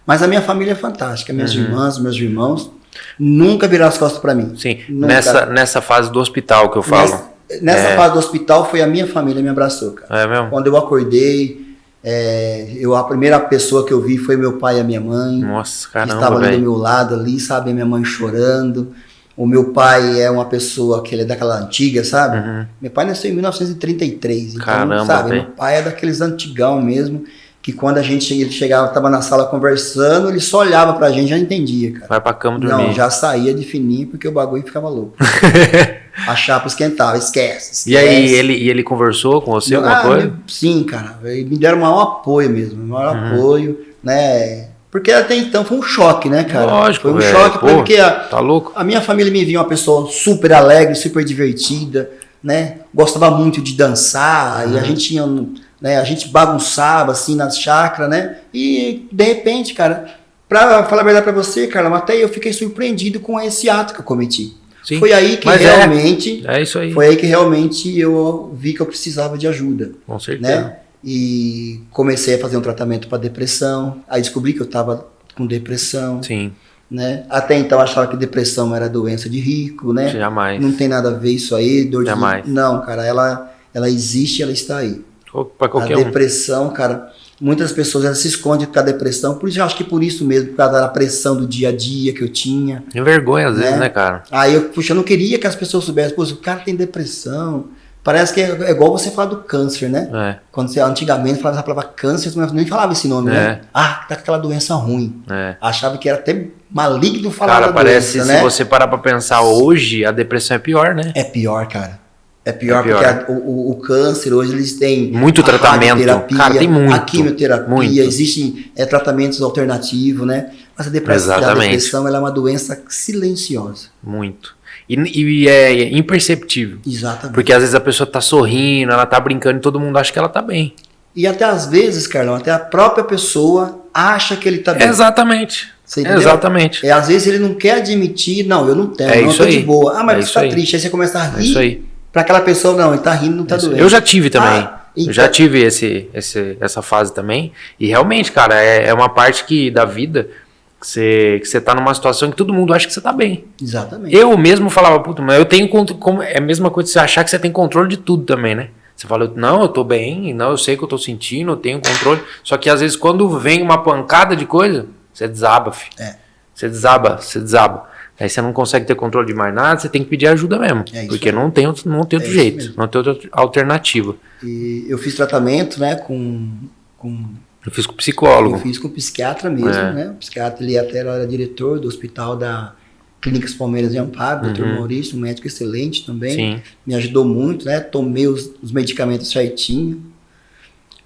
Mas a minha família é fantástica. Minhas irmãs, meus irmãos, nunca viraram as costas pra mim. Sim, Nunca. nessa fase do hospital que eu falo. Nessa fase do hospital foi a minha família que me abraçou, cara. É mesmo? Quando eu acordei, a primeira pessoa que eu vi foi meu pai e a minha mãe. Nossa, caramba, que estava ali do velho. meu lado ali, sabe? A minha mãe chorando. O meu pai é uma pessoa que ele é daquela antiga, sabe? Meu pai nasceu em 1933. Então, Caramba, sabe? véio. Meu pai é daqueles antigão mesmo. Que quando ele chegava, tava na sala conversando, ele só olhava pra gente, já entendia, cara. Vai pra cama dormir. Não, já saía de fininho porque o bagulho ficava louco. A chapa esquentava, esquece. E aí, ele conversou com você alguma coisa? Sim, cara. Me deram o maior apoio mesmo. O maior apoio, né? Porque até então foi um choque, né, cara? Lógico, foi um velho. choque Pô, porque tá louco? a minha família me via uma pessoa super alegre, super divertida, né? Gostava muito de dançar e a gente tinha... Né, a gente bagunçava assim nas chácaras, né? E de repente, cara, pra falar a verdade pra você, Carla, até eu fiquei surpreendido com esse ato que eu cometi. Sim, foi aí que mas realmente. É isso aí. Foi aí que realmente eu vi que eu precisava de ajuda. Com certeza. Né? E comecei a fazer um tratamento para depressão. Aí descobri que eu tava com depressão. Sim. Né? Até então eu achava que depressão era doença de rico, né? Jamais. Não tem nada a ver isso aí, dor de... Jamais. Não, cara, ela existe, ela está aí. Pra qualquer a depressão, cara, muitas pessoas elas se escondem por causa da depressão, por isso eu acho que por isso mesmo, por causa da pressão do dia a dia que eu tinha. Tem vergonha às vezes, né, cara? Aí eu não queria que as pessoas soubessem, pô, o cara tem depressão. Parece que é igual você falar do câncer, né? Quando você antigamente falava essa palavra câncer, você nem falava esse nome, né? Ah, tá com aquela doença ruim. Achava que era até maligno falar cara, da parece, doença, se né? você parar pra pensar hoje, a depressão é pior, né? É pior, cara. É pior porque o câncer, hoje eles têm... Muito tratamento. Cara, tem muito. A quimioterapia, muito. Existem tratamentos alternativos, né? Mas a depressão ela é uma doença silenciosa. Muito. E é imperceptível. Exatamente. Porque às vezes a pessoa tá sorrindo, ela tá brincando e todo mundo acha que ela tá bem. E até às vezes, Carlão, até a própria pessoa acha que ele tá bem. Exatamente. Você entendeu? Exatamente. Às vezes ele não quer admitir, não, eu não tenho, não, eu tô de boa. Ah, mas você tá triste. Aí você começa a rir. É isso aí. Pra aquela pessoa, não, ele tá rindo, não tá doente. Eu já tive também. Então... Eu já tive essa fase também. E realmente, cara, é uma parte da vida que você tá numa situação que todo mundo acha que você tá bem. Exatamente. Eu mesmo falava, puta, mas eu tenho controle. É a mesma coisa de você achar que você tem controle de tudo também, né? Você fala, não, eu tô bem, não, eu sei o que eu tô sentindo, eu tenho controle. Só que às vezes quando vem uma pancada de coisa, você desaba, filho. Você desaba. Aí você não consegue ter controle de mais nada, você tem que pedir ajuda mesmo. Porque não tem outro jeito, mesmo. Não tem outra alternativa. E eu fiz tratamento, né, Eu fiz com psicólogo. Eu fiz com psiquiatra mesmo, né? O psiquiatra, ele até era diretor do hospital da Clínicas Palmeiras de Amparo, Dr. Maurício, um médico excelente também. Sim. Me ajudou muito, né? Tomei os medicamentos certinho.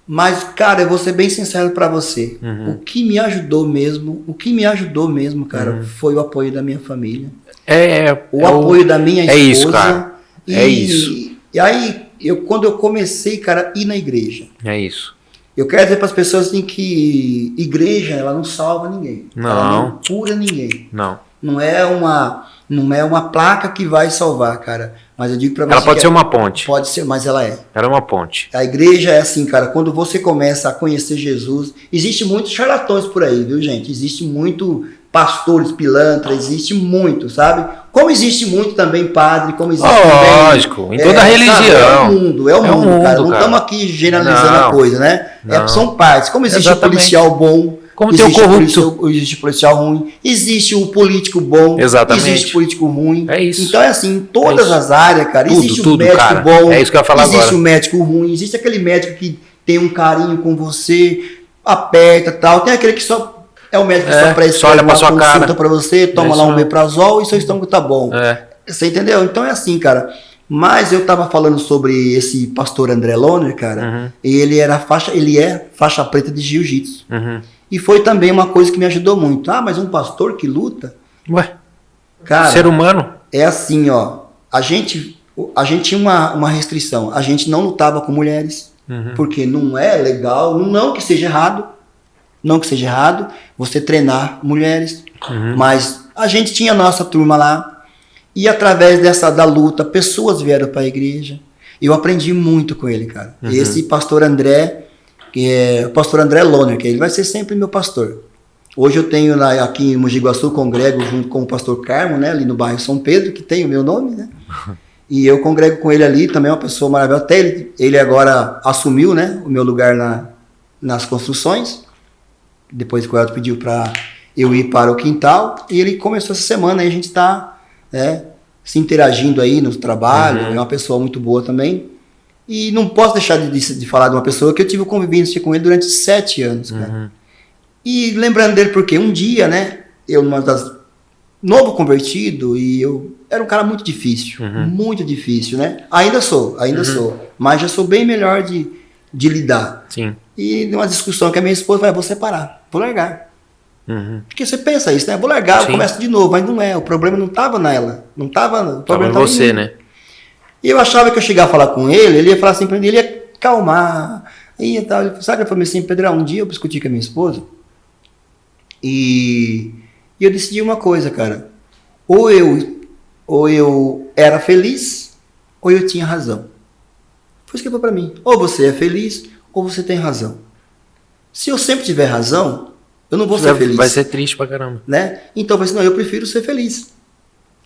Mas, cara, eu vou ser bem sincero pra você. O que me ajudou mesmo, cara, foi o apoio da minha família. O apoio da minha esposa. É isso, cara. E aí, quando eu comecei, cara, a ir na igreja. É isso. Eu quero dizer para as pessoas assim que igreja, ela não salva ninguém. Não. Ela não cura ninguém. Não. Não é uma placa que vai salvar, cara. Mas eu digo para você. Ela pode ser uma ponte. Pode ser, mas ela é. Ela é uma ponte. A igreja é assim, cara. Quando você começa a conhecer Jesus, existe muitos charlatões por aí, viu, gente? Existe muito pastores pilantras, existe muito, sabe? Como existe muito também padre, como existe lógico, em toda religião. Sabe? É o mundo, cara. Não estamos aqui generalizando a coisa, né? São partes. Como existe o policial bom, como tem o corrupto. Existe o policial ruim, existe o político bom, existe o político ruim. É isso. Então é assim, em todas as áreas, cara, existe o médico cara. bom, é isso que eu ia falar existe agora. o médico ruim, existe aquele médico que tem um carinho com você, aperta e tal, tem aquele que só é o médico que só prescreve uma consulta pra você, toma lá um omeprazol e seu estômago tá bom. Você entendeu? Então é assim, cara. Mas eu tava falando sobre esse pastor André Lohner, cara, ele é faixa preta de jiu-jitsu. E foi também uma coisa que me ajudou muito. Ah, mas um pastor que luta? Ué, cara, ser humano? É assim, ó. A gente tinha uma restrição. A gente não lutava com mulheres, porque não é legal, não que seja errado, você treinar mulheres, mas a gente tinha a nossa turma lá, e através da luta, pessoas vieram para a igreja. Eu aprendi muito com ele, cara. Esse pastor André, que é o pastor André Lohner, que ele vai ser sempre meu pastor. Hoje eu tenho aqui em Mogi Guaçu, congrego junto com o pastor Carmo, né, ali no bairro São Pedro, que tem o meu nome, né? E eu congrego com ele ali, também é uma pessoa maravilhosa. Até ele agora assumiu, né, o meu lugar nas construções. Depois que o Elton pediu para eu ir para o quintal, e ele começou essa semana, aí a gente está se interagindo aí no trabalho, é uma pessoa muito boa também. E não posso deixar de falar de uma pessoa que eu tive convivência com ele durante 7 anos, cara. E lembrando dele porque um dia, né, eu novo convertido, e eu era um cara muito difícil, né? Ainda sou, mas já sou bem melhor de lidar. Sim. E numa discussão que a minha esposa vai, vou separar, vou largar. Porque você pensa isso, né? Vou largar, eu começo de novo, mas não é. O problema não estava nela. Não estava. O problema estava em você, né? E eu achava que eu chegava a falar com ele ia falar assim pra mim, ele ia calmar. E tal. Sabe, ele falou assim, Pedrão, um dia eu discuti com a minha esposa e eu decidi uma coisa, cara. Ou eu era feliz, ou eu tinha razão. Foi isso que ele falou pra mim. Ou você é feliz, ou você tem razão. Se eu sempre tiver razão, eu não vou ser feliz. Vai ser triste pra caramba. Né? Então, eu falei assim, não, eu prefiro ser feliz.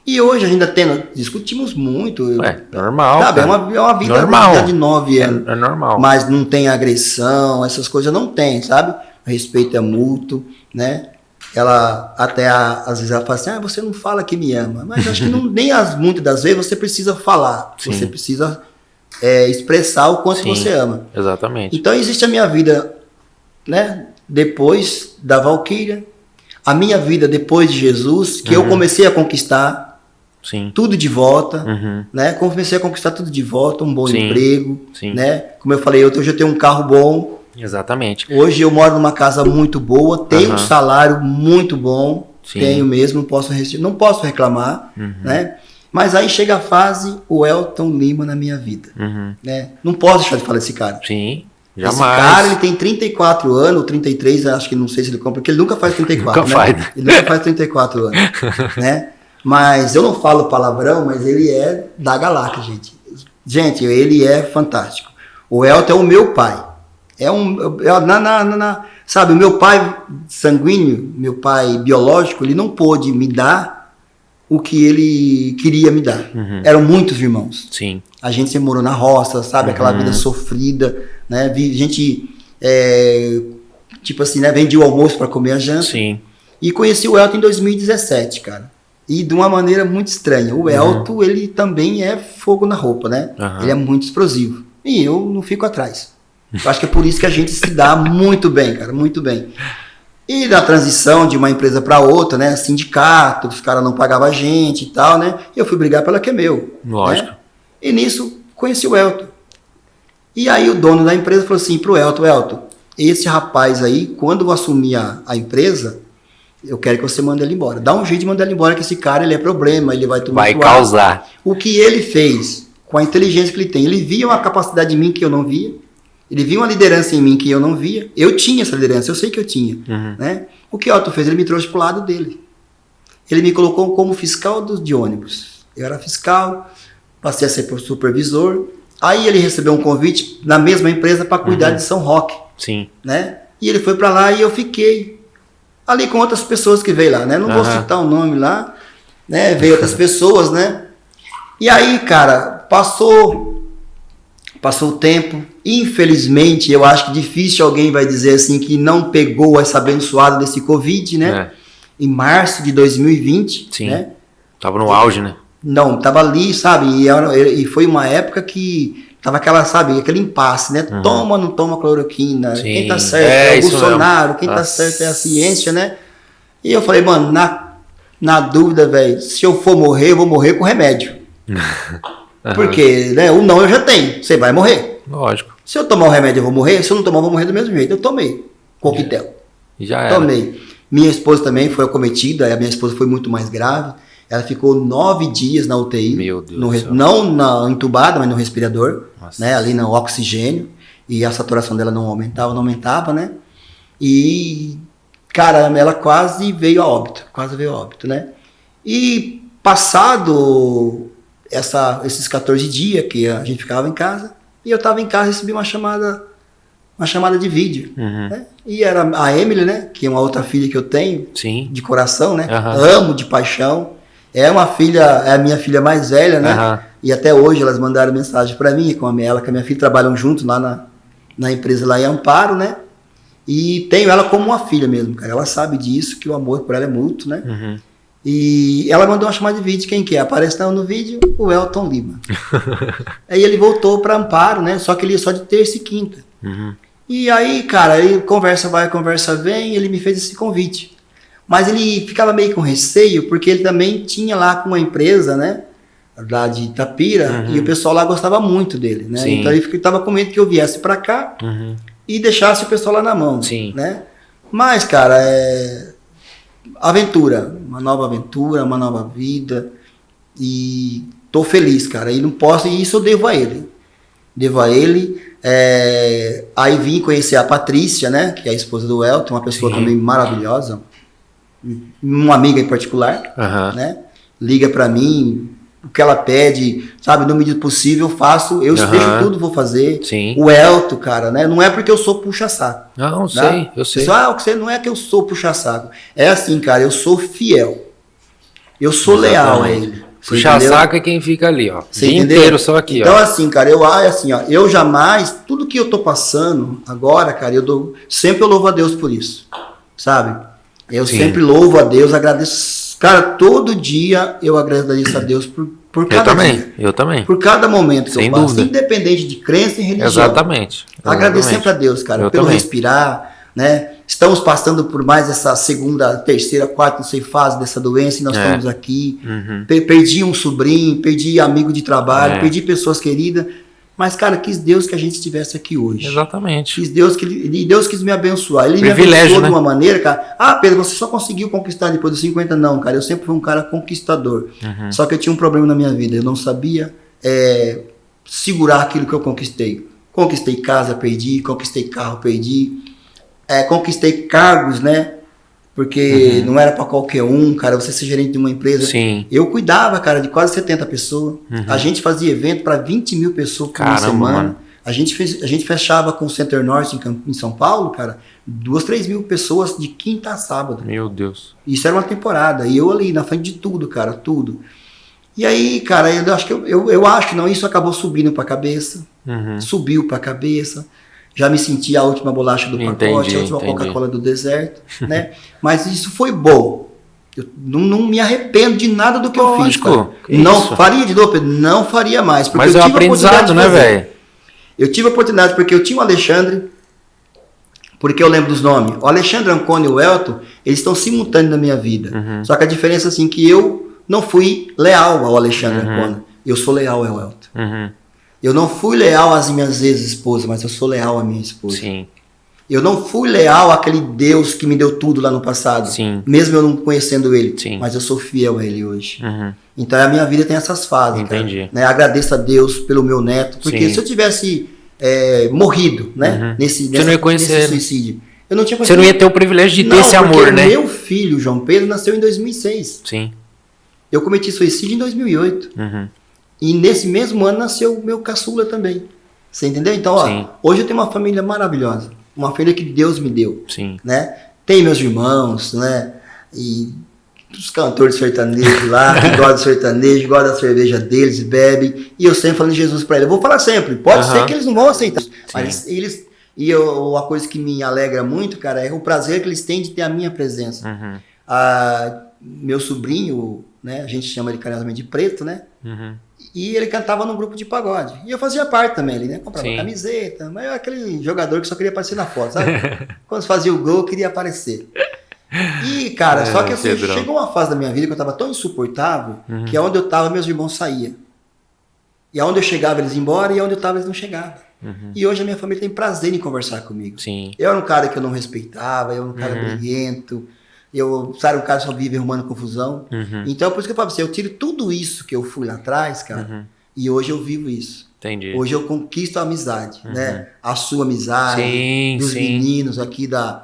E hoje, ainda discutimos muito. Normal. Sabe, é uma vida normal. De 9 anos. É normal. Mas não tem agressão, essas coisas não tem, sabe? O respeito é mútuo, né? Ela até, às vezes, ela fala assim, você não fala que me ama. Mas acho que muitas das vezes você precisa falar. Sim. Você precisa expressar o quanto você ama. Exatamente. Então, existe a minha vida, né? Depois da Valquíria, a minha vida depois de Jesus, que eu comecei a conquistar tudo de volta, né? Comecei a conquistar tudo de volta, um bom emprego, né? Como eu falei, hoje eu tenho um carro bom. Exatamente. Hoje eu moro numa casa muito boa, tenho um salário muito bom, tenho mesmo, não posso reclamar, né? Mas aí chega a fase, o Elton Lima na minha vida, né? Não posso deixar de falar desse cara. Sim. Jamais. Esse cara, ele tem 34 anos, ou 33, acho que não sei se ele compra, porque ele nunca faz 34, Ele nunca faz 34 anos, né? Mas eu não falo palavrão, mas ele é da galáxia, gente. Gente, ele é fantástico. O Elton é o meu pai. Sabe, o meu pai sanguíneo, meu pai biológico, ele não pôde me dar o que ele queria me dar. Eram muitos irmãos. Sim. A gente sempre morou na roça, sabe? Aquela vida sofrida, né? A gente, tipo assim, né? Vendia o almoço para comer a janta. Sim. E conheci o Elton em 2017, cara. E de uma maneira muito estranha. O Elton, ele também é fogo na roupa, né? Ele é muito explosivo. E eu não fico atrás. Eu acho que é por isso que a gente se dá muito bem, cara, muito bem. E da transição de uma empresa para outra, né? Sindicato, os caras não pagavam a gente e tal, né? Eu fui brigar pela que é meu. Lógico. Né? E nisso conheci o Elton. E aí o dono da empresa falou assim pro Elton, esse rapaz aí, quando eu assumir a empresa, eu quero que você mande ele embora. Dá um jeito de mandar ele embora, que esse cara, ele é problema, ele vai tumultuar. Vai causar. O que ele fez, com a inteligência que ele tem, ele via uma capacidade em mim que eu não via, ele via uma liderança em mim que eu não via, eu tinha essa liderança, eu sei que eu tinha. Né? O que o Elton fez? Ele me trouxe pro lado dele. Ele me colocou como fiscal de ônibus. Eu era fiscal, passei a ser supervisor, aí ele recebeu um convite na mesma empresa para cuidar de São Roque. Sim. Né? E ele foi para lá e eu fiquei ali com outras pessoas que veio lá, né? Não vou citar o nome lá, né? Veio outras pessoas, né? E aí, cara, passou o tempo. Infelizmente, eu acho que difícil alguém vai dizer assim que não pegou essa abençoada desse Covid, né? Em março de 2020, sim. Né? Tava no auge, né? Não, tava ali, sabe? E foi uma época que tava aquela, sabe, aquele impasse, né? Toma, não toma cloroquina. Sim. Quem tá certo é o Bolsonaro, quem tá certo é a ciência, né? E eu falei, mano, na dúvida, velho, se eu for morrer, eu vou morrer com remédio. Porque, né, o não eu já tenho, você vai morrer. Lógico. Se eu tomar o remédio, eu vou morrer. Se eu não tomar, eu vou morrer do mesmo jeito. Eu tomei coquetel. Já era. Tomei. Minha esposa também foi acometida, a minha esposa foi muito mais grave. Ela ficou 9 dias na UTI. Meu Deus do céu. Não entubada, mas no respirador. Né, ali no oxigênio. E a saturação dela não aumentava, né? E, cara, ela quase veio a óbito, né? E passado esses 14 dias que a gente ficava em casa, e eu tava em casa e recebi uma chamada de vídeo. Né? E era a Emily, né? Que é uma outra filha que eu tenho. Sim. De coração, né? Amo de paixão. É a minha filha mais velha, né? E até hoje elas mandaram mensagem para mim, com a minha filha, trabalham juntos lá na empresa lá em Amparo, né? E tenho ela como uma filha mesmo, cara. Ela sabe disso, que o amor por ela é mútuo, né? E ela mandou uma chamada de vídeo, quem que é? Aparece no vídeo, o Elton Lima. Aí ele voltou para Amparo, né? Só que ele ia só de terça e quinta. E aí, cara, aí conversa vai, conversa vem, ele me fez esse convite. Mas ele ficava meio com receio, porque ele também tinha lá com uma empresa, né? Lá de Itapira, e o pessoal lá gostava muito dele, né? Sim. Então ele estava com medo que eu viesse para cá e deixasse o pessoal lá na mão, né? Mas, cara, uma nova vida, e tô feliz, cara, e não posso, e isso eu devo a ele. Aí vim conhecer a Patrícia, né? Que é a esposa do Elton, uma pessoa também maravilhosa, uma amiga em particular, né? Liga para mim, o que ela pede, sabe, no medida possível eu faço, eu deixo tudo, vou fazer. Sim. O Elton, cara, né? Não é porque eu sou puxa-saco. Não, sei, eu sei. Você não é que eu sou puxa-saco. É assim, cara, eu sou fiel. Eu sou leal a ele. Puxa-saco é quem fica ali, ó. Você dia entendeu? Inteiro só aqui, então, ó. Assim, cara, eu jamais, tudo que eu tô passando agora, cara, sempre eu louvo a Deus por isso, sabe? Eu sempre louvo a Deus, agradeço. Cara, todo dia eu agradeço a Deus por cada dia. Eu também. Por cada momento que eu passo. Independente de crença e religião. Exatamente. Agradeço sempre a Deus, cara, pelo respirar, né? Estamos passando por mais essa segunda, terceira, quarta, não sei, fase dessa doença e nós estamos aqui. Perdi um sobrinho, perdi amigo de trabalho, perdi pessoas queridas. Mas, cara, quis Deus que a gente estivesse aqui hoje. Exatamente. Deus quis me abençoar. Ele me abençoou de uma maneira, cara. Ah, Pedro, você só conseguiu conquistar depois dos 50? Não, cara, eu sempre fui um cara conquistador. Só que eu tinha um problema na minha vida. Eu não sabia segurar aquilo que eu conquistei. Conquistei casa, perdi. Conquistei carro, perdi. Conquistei cargos, né? Porque não era para qualquer um, cara, você ser gerente de uma empresa. Sim. Eu cuidava, cara, de quase 70 pessoas. A gente fazia evento para 20 mil pessoas por uma semana. Mano. A gente fechava com o Center Norte em São Paulo, cara, 2, 3 mil pessoas de quinta a sábado. Meu Deus. Isso era uma temporada. E eu ali, na frente de tudo, cara, tudo. E aí, cara, eu acho que não, isso acabou subindo pra cabeça. Subiu pra cabeça. Já me senti a última bolacha do pacote, a última Coca-Cola do deserto, né? Mas isso foi bom. Eu não me arrependo de nada do que eu fiz, cara. Não faria de novo, não faria mais. Porque mas é um aprendizado, né, velho? Eu tive a oportunidade porque eu tinha o Alexandre, Porque eu lembro dos nomes. O Alexandre Ancona e o Elton, eles estão simultâneos na minha vida. Só que a diferença, assim, que eu não fui leal ao Alexandre Ancona. Eu sou leal ao Elton. Eu não fui leal às minhas ex-esposas, mas eu sou leal à minha esposa. Sim. Eu não fui leal àquele Deus que me deu tudo lá no passado. Sim. Mesmo eu não conhecendo ele. Sim. Mas eu sou fiel a ele hoje. Então a minha vida tem essas fases. Entendi. Cara, né? Agradeço a Deus pelo meu neto. Porque se eu tivesse morrido, né? Nesse suicídio, eu não tinha. Você não ia ter o privilégio de ter esse amor, né? Meu filho, João Pedro, nasceu em 2006. Sim. Eu cometi suicídio em 2008. E nesse mesmo ano nasceu o meu caçula também. Você entendeu? Então, hoje eu tenho uma família maravilhosa. Uma família que Deus me deu. Sim. Né? Tem meus irmãos, né? E os cantores sertanejos lá, que gostam do sertanejo, gostam da cerveja deles, bebem. E eu sempre falando de Jesus para eles. Eu vou falar sempre. Pode ser que eles não vão aceitar. Mas eles... a coisa que me alegra muito, cara, é o prazer que eles têm de ter a minha presença. Meu sobrinho, né? A gente chama ele carinhosamente de Preto, né? E ele cantava num grupo de pagode. E eu fazia parte também ali, né? Comprava camiseta. Mas eu era aquele jogador que só queria aparecer na foto, sabe? Quando fazia o gol, eu queria aparecer. E, cara, só que assim, chegou uma fase da minha vida que eu tava tão insuportável que aonde eu tava, meus irmãos saíam. E aonde eu chegava, eles iam embora. E aonde eu tava, eles não chegavam. E hoje a minha família tem prazer em conversar comigo. Sim. Eu era um cara que eu não respeitava, eu era um cara briguento. Sabe, um cara só vive arrumando confusão. Então, por isso que eu falo pra você, eu tiro tudo isso que eu fui lá atrás, cara, e hoje eu vivo isso. Entendi. Hoje eu conquisto a amizade, né? A sua amizade, dos meninos aqui da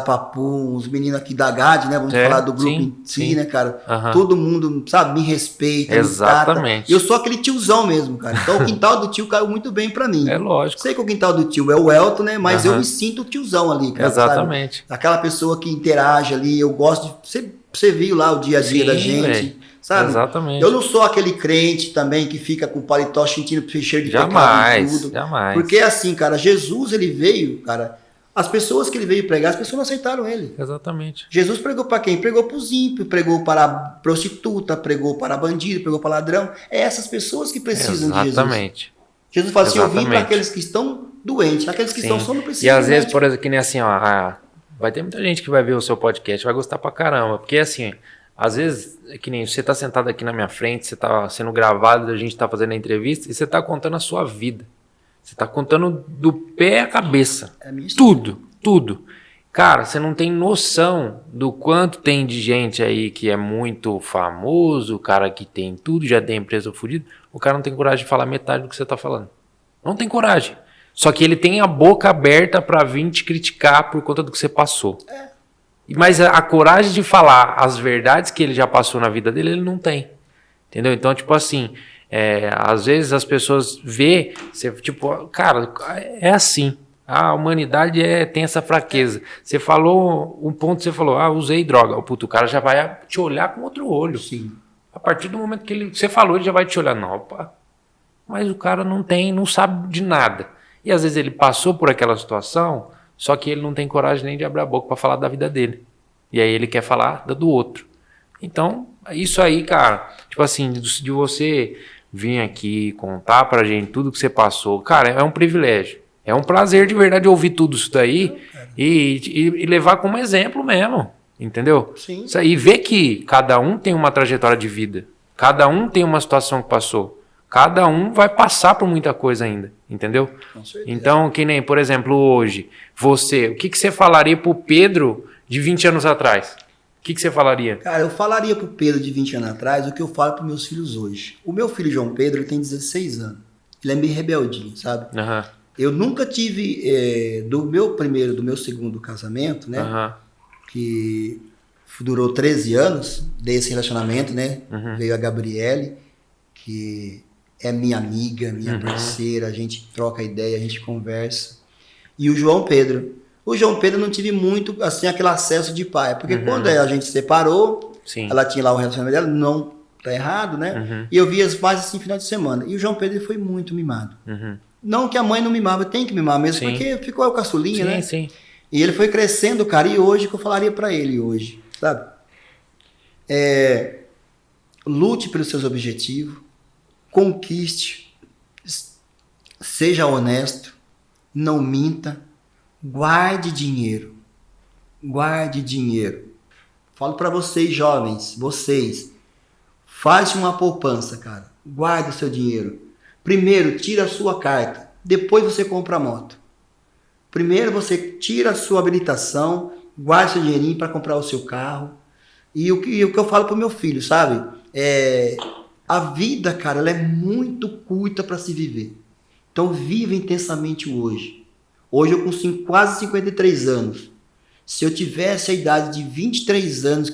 Papum, os meninos aqui da GAD, né? Vamos falar do grupo em si, né, cara? Todo mundo, sabe, me respeita, exatamente. Me trata. Eu sou aquele tiozão mesmo, cara. Então o quintal do tio caiu muito bem pra mim. É lógico. Sei que o quintal do tio é o Elton, né? Mas eu me sinto o tiozão ali, cara. Exatamente. Sabe? Aquela pessoa que interage ali, eu gosto de... Você viu lá o dia a dia da gente, sabe? Exatamente. Eu não sou aquele crente também que fica com o paletó cheio de pecado e tudo. Jamais. Porque assim, cara, Jesus, ele veio, cara, as pessoas que ele veio pregar, as pessoas não aceitaram ele. Exatamente. Jesus pregou para quem? Pregou para os ímpios, pregou para a prostituta, pregou para bandido, pregou para ladrão. É essas pessoas que precisam de Jesus. Exatamente. Jesus fala assim, eu vim para aqueles que estão doentes, aqueles que estão só não precisam. E às vezes, por exemplo, que nem assim, ó, vai ter muita gente que vai ver o seu podcast, vai gostar pra caramba, porque assim, às vezes, é que nem você tá sentado aqui na minha frente, você tá sendo gravado, a gente tá fazendo a entrevista, e você tá contando a sua vida. Você tá contando do pé à cabeça. Tudo. Cara, você não tem noção do quanto tem de gente aí que é muito famoso, o cara que tem tudo, já tem empresa fodida, o cara não tem coragem de falar metade do que você tá falando. Não tem coragem. Só que ele tem a boca aberta pra vir te criticar por conta do que você passou. Mas a coragem de falar as verdades que ele já passou na vida dele, ele não tem. Entendeu? Então, tipo assim, às vezes as pessoas vê, você, tipo, cara, é assim. A humanidade tem essa fraqueza. Você falou, um ponto você falou, usei droga. O cara já vai te olhar com outro olho. Sim. A partir do momento que você falou, ele já vai te olhar. Não, opa. Mas o cara não sabe de nada. E às vezes ele passou por aquela situação, só que ele não tem coragem nem de abrir a boca para falar da vida dele. E aí ele quer falar da do outro. Então, isso aí, cara, tipo assim, de você vir aqui contar pra gente tudo que você passou, cara, é um privilégio. É um prazer de verdade ouvir tudo isso daí e levar como exemplo mesmo, entendeu? Sim. E ver que cada um tem uma trajetória de vida, cada um tem uma situação que passou. Cada um vai passar por muita coisa ainda, entendeu? Com certeza. Então, que nem, por exemplo, hoje, o que você falaria pro Pedro de 20 anos atrás? O que você falaria? Cara, eu falaria pro Pedro de 20 anos atrás o que eu falo pros meus filhos hoje. O meu filho João Pedro, ele tem 16 anos. Ele é meio rebeldinho, sabe? Eu nunca tive, do meu segundo casamento, né? Que durou 13 anos, desse relacionamento, né? Veio a Gabriele, que é minha amiga, minha parceira, a gente troca ideia, a gente conversa. E o João Pedro. O João Pedro não tive muito, assim, aquele acesso de pai. Porque quando a gente separou, ela tinha lá o relacionamento dela, não tá errado, né? E eu via mais assim, final de semana. E o João Pedro foi muito mimado. Não que a mãe não mimava, tem que mimar mesmo, porque ficou o caçulinha, né? Sim. E ele foi crescendo, cara, e hoje, que eu falaria pra ele hoje, sabe? Lute pelos seus objetivos, conquiste, seja honesto, não minta, Guarde dinheiro. Guarde dinheiro. Falo para vocês, jovens, faz uma poupança, cara. Guarde o seu dinheiro. Primeiro, tira a sua carta. Depois você compra a moto. Primeiro você tira a sua habilitação, guarda seu dinheirinho para comprar o seu carro. E o que eu falo pro meu filho, sabe? A vida, cara, ela é muito curta para se viver. Então viva intensamente o hoje. Hoje eu com quase 53 anos. Se eu tivesse a idade de 23 anos,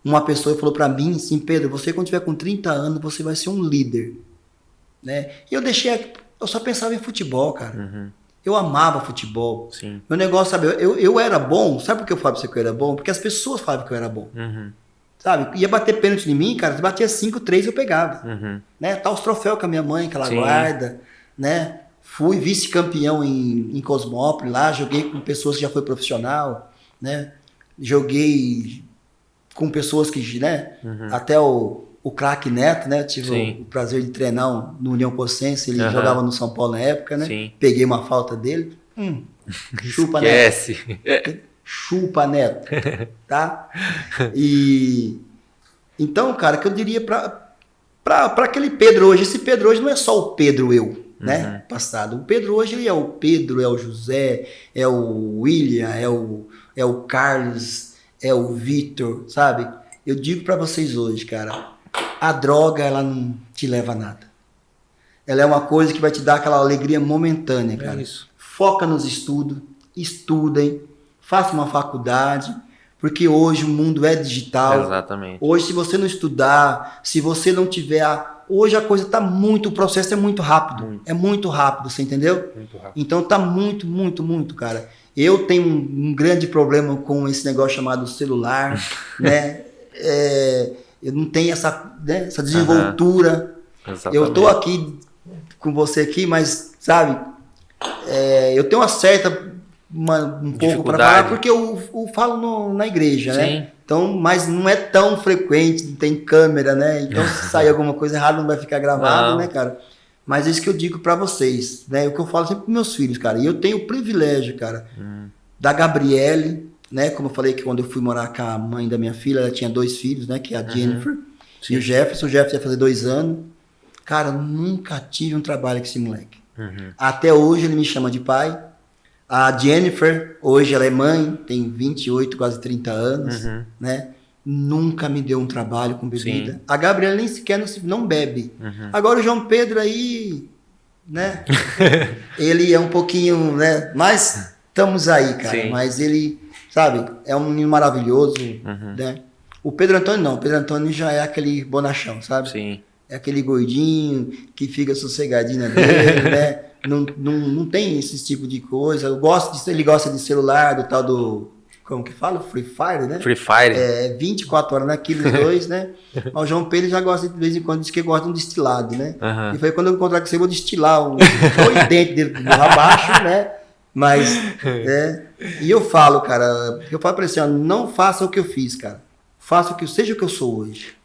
uma pessoa falou para mim assim, Pedro, você quando tiver com 30 anos, você vai ser um líder. Né? E eu só pensava em futebol, cara. Uhum. Eu amava futebol. Sim. Meu negócio, sabe, eu era bom. Sabe por que eu falo pra você que eu era bom? Porque as pessoas falavam que eu era bom. Uhum. Sabe? Ia bater pênalti em mim, cara. Se batia 5-3, eu pegava. Uhum. Né? Tá os troféus com a minha mãe, que ela Sim. guarda. Né? Fui vice-campeão em Cosmópolis lá. Joguei com pessoas que já foi profissional. Né? Joguei com pessoas que, né? Uhum. Até o craque Neto, né? Tive o prazer de treinar no União Pocense. Ele jogava no São Paulo na época, né? Sim. Peguei uma falta dele. Chupa, Esquece. Neto. Chupa, Neto. Tá? E então, cara, que eu diria para aquele Pedro hoje. Esse Pedro hoje não é só o Pedro eu, né? Passado. O Pedro hoje ele é o Pedro, é o José, é o William, é o Carlos, é o Vitor, sabe? Eu digo para vocês hoje, cara, a droga, ela não te leva a nada. Ela é uma coisa que vai te dar aquela alegria momentânea, cara. Isso. Foca nos estudos, estudem, faça uma faculdade, porque hoje o mundo é digital. Exatamente. Hoje, se você não estudar, se você não tiver... Hoje a coisa tá o processo é muito rápido. É muito rápido, você entendeu? Muito rápido. Então tá muito, cara. Eu tenho um grande problema com esse negócio chamado celular, né? Eu não tenho essa desenvoltura. Eu tô aqui com você aqui, mas, sabe, eu tenho uma certa, um pouco para falar, porque eu falo na igreja, né? Então, mas não é tão frequente, não tem câmera, né? Então, se sair alguma coisa errada, não vai ficar gravado, né, cara? Mas é isso que eu digo para vocês, né? O que eu falo sempre pros meus filhos, cara. E eu tenho o privilégio, cara, da Gabriele, né? Como eu falei que quando eu fui morar com a mãe da minha filha, ela tinha 2 filhos, né? Que é a Jennifer e o Jefferson. O Jefferson ia fazer 2 anos. Cara, eu nunca tive um trabalho com esse moleque. Até hoje ele me chama de pai. A Jennifer, hoje ela é mãe, tem 28, quase 30 anos, né? Nunca me deu um trabalho com bebida. Sim. A Gabriela nem sequer não bebe. Agora o João Pedro aí, né? Ele é um pouquinho, né? Mas estamos aí, cara. Sim. Mas ele, sabe, é um menino maravilhoso, né? O Pedro Antônio não. O Pedro Antônio já é aquele bonachão, sabe? Sim. É aquele gordinho que fica sossegadinho dele, né? Não tem esse tipo de coisa. Ele gosta de celular, do tal do... Como que fala? Free Fire, né? Free Fire. 24 horas naqueles dois, né? Mas o João Pedro já gosta, de vez em quando, diz que gosta de um destilado, né? E foi quando eu encontrar com você, eu vou destilar os 2 dentes dele abaixo, né? Mas, e eu falo, cara, eu falo pra ele assim, ó, não faça o que eu fiz, cara. Seja o que eu sou hoje.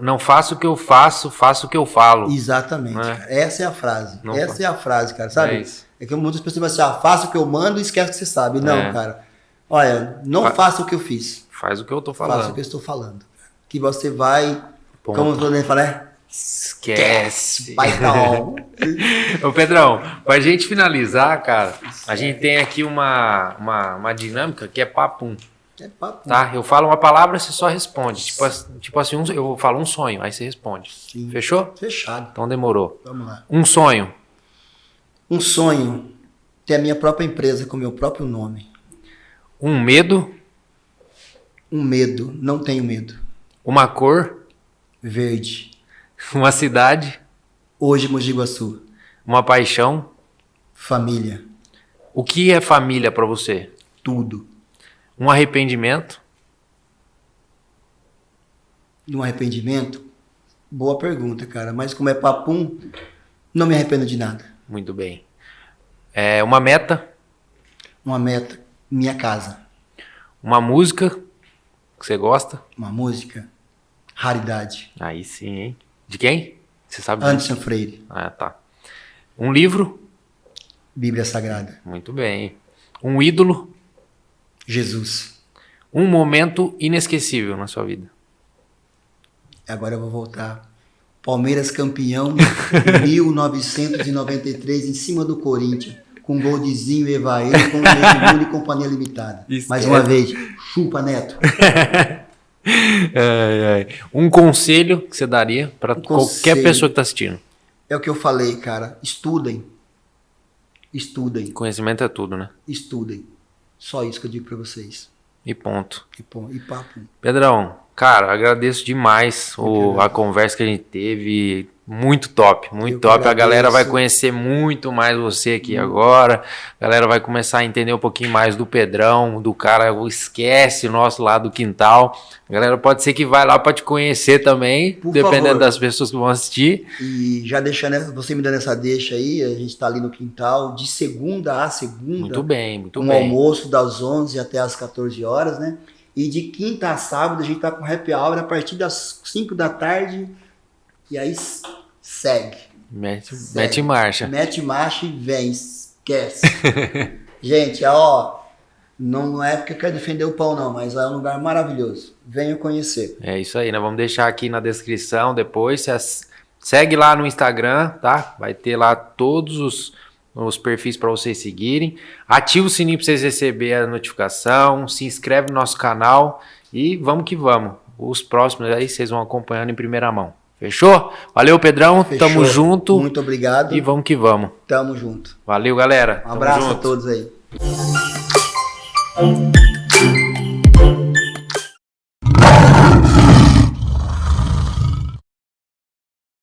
Não faço o que eu faço, faço o que eu falo. Exatamente, cara. Essa é a frase. É a frase, cara, sabe? É que muitas pessoas vão assim, faça o que eu mando e esquece o que você sabe. Não, cara. Olha, não faça o que eu fiz. Faz o que eu tô falando. Faça o que eu estou falando. Que você vai, como o Daniel fala, esquece. Vai não. Ô Pedrão, pra gente finalizar, cara, a gente tem aqui uma dinâmica que é papum. Tá? Eu falo uma palavra, você só responde. Tipo assim, eu falo um sonho, aí você responde. Sim. Fechou? Fechado. Então demorou. Vamos lá. Um sonho. Um sonho. Ter a minha própria empresa com o meu próprio nome. Um medo. Um medo. Não tenho medo. Uma cor. Verde. Uma cidade. Hoje, Mogi Guaçu. Uma paixão. Família. O que é família pra você? Tudo. Um arrependimento? Um arrependimento? Boa pergunta, cara. Mas como é papum, não me arrependo de nada. Muito bem. Uma meta? Uma meta. Minha casa. Uma música que você gosta? Uma música. Raridade. Aí sim, hein? De quem? Você sabe? Anderson Freire. Ah, tá. Um livro? Bíblia Sagrada. Muito bem. Um ídolo, Jesus. um momento inesquecível na sua vida. Agora eu vou voltar. Palmeiras campeão em 1993 em cima do Corinthians. Com gol de Zinho, Evair, com Edmundo e Companhia Limitada. Mais uma vez, chupa, Neto. Um conselho que você daria para qualquer pessoa que está assistindo? É o que eu falei, cara. Estudem. Estudem. Conhecimento é tudo, né? Estudem. Só isso que eu digo para vocês. E ponto. E papo. Pedrão, cara, agradeço demais a conversa que a gente teve. Muito top, muito top. A galera vai conhecer muito mais você aqui agora. A galera vai começar a entender um pouquinho mais do Pedrão, do cara, esquece o nosso lado do quintal. A galera pode ser que vai lá para te conhecer também, Por dependendo favor. das pessoas que vão assistir. E já deixando, você me dando essa deixa aí, a gente tá ali no quintal, de segunda a segunda. Muito bem, muito bem. Almoço das 11 até as 14 horas, né? E de quinta a sábado a gente tá com happy hour a partir das 5 da tarde. E aí segue. Mete marcha. Mete marcha e vem, esquece. Gente, ó, não é porque eu quero defender o pão não, mas é um lugar maravilhoso. Venha conhecer. É isso aí, nós vamos deixar aqui na descrição depois. Segue lá no Instagram, tá? Vai ter lá todos os perfis para vocês seguirem. Ativa o sininho para vocês receberem a notificação. Se inscreve no nosso canal e vamos que vamos. Os próximos aí vocês vão acompanhando em primeira mão. Fechou? Valeu, Pedrão. Fechou. Tamo junto. Muito obrigado. E vamos que vamos. Tamo junto. Valeu, galera. Um abraço a todos aí.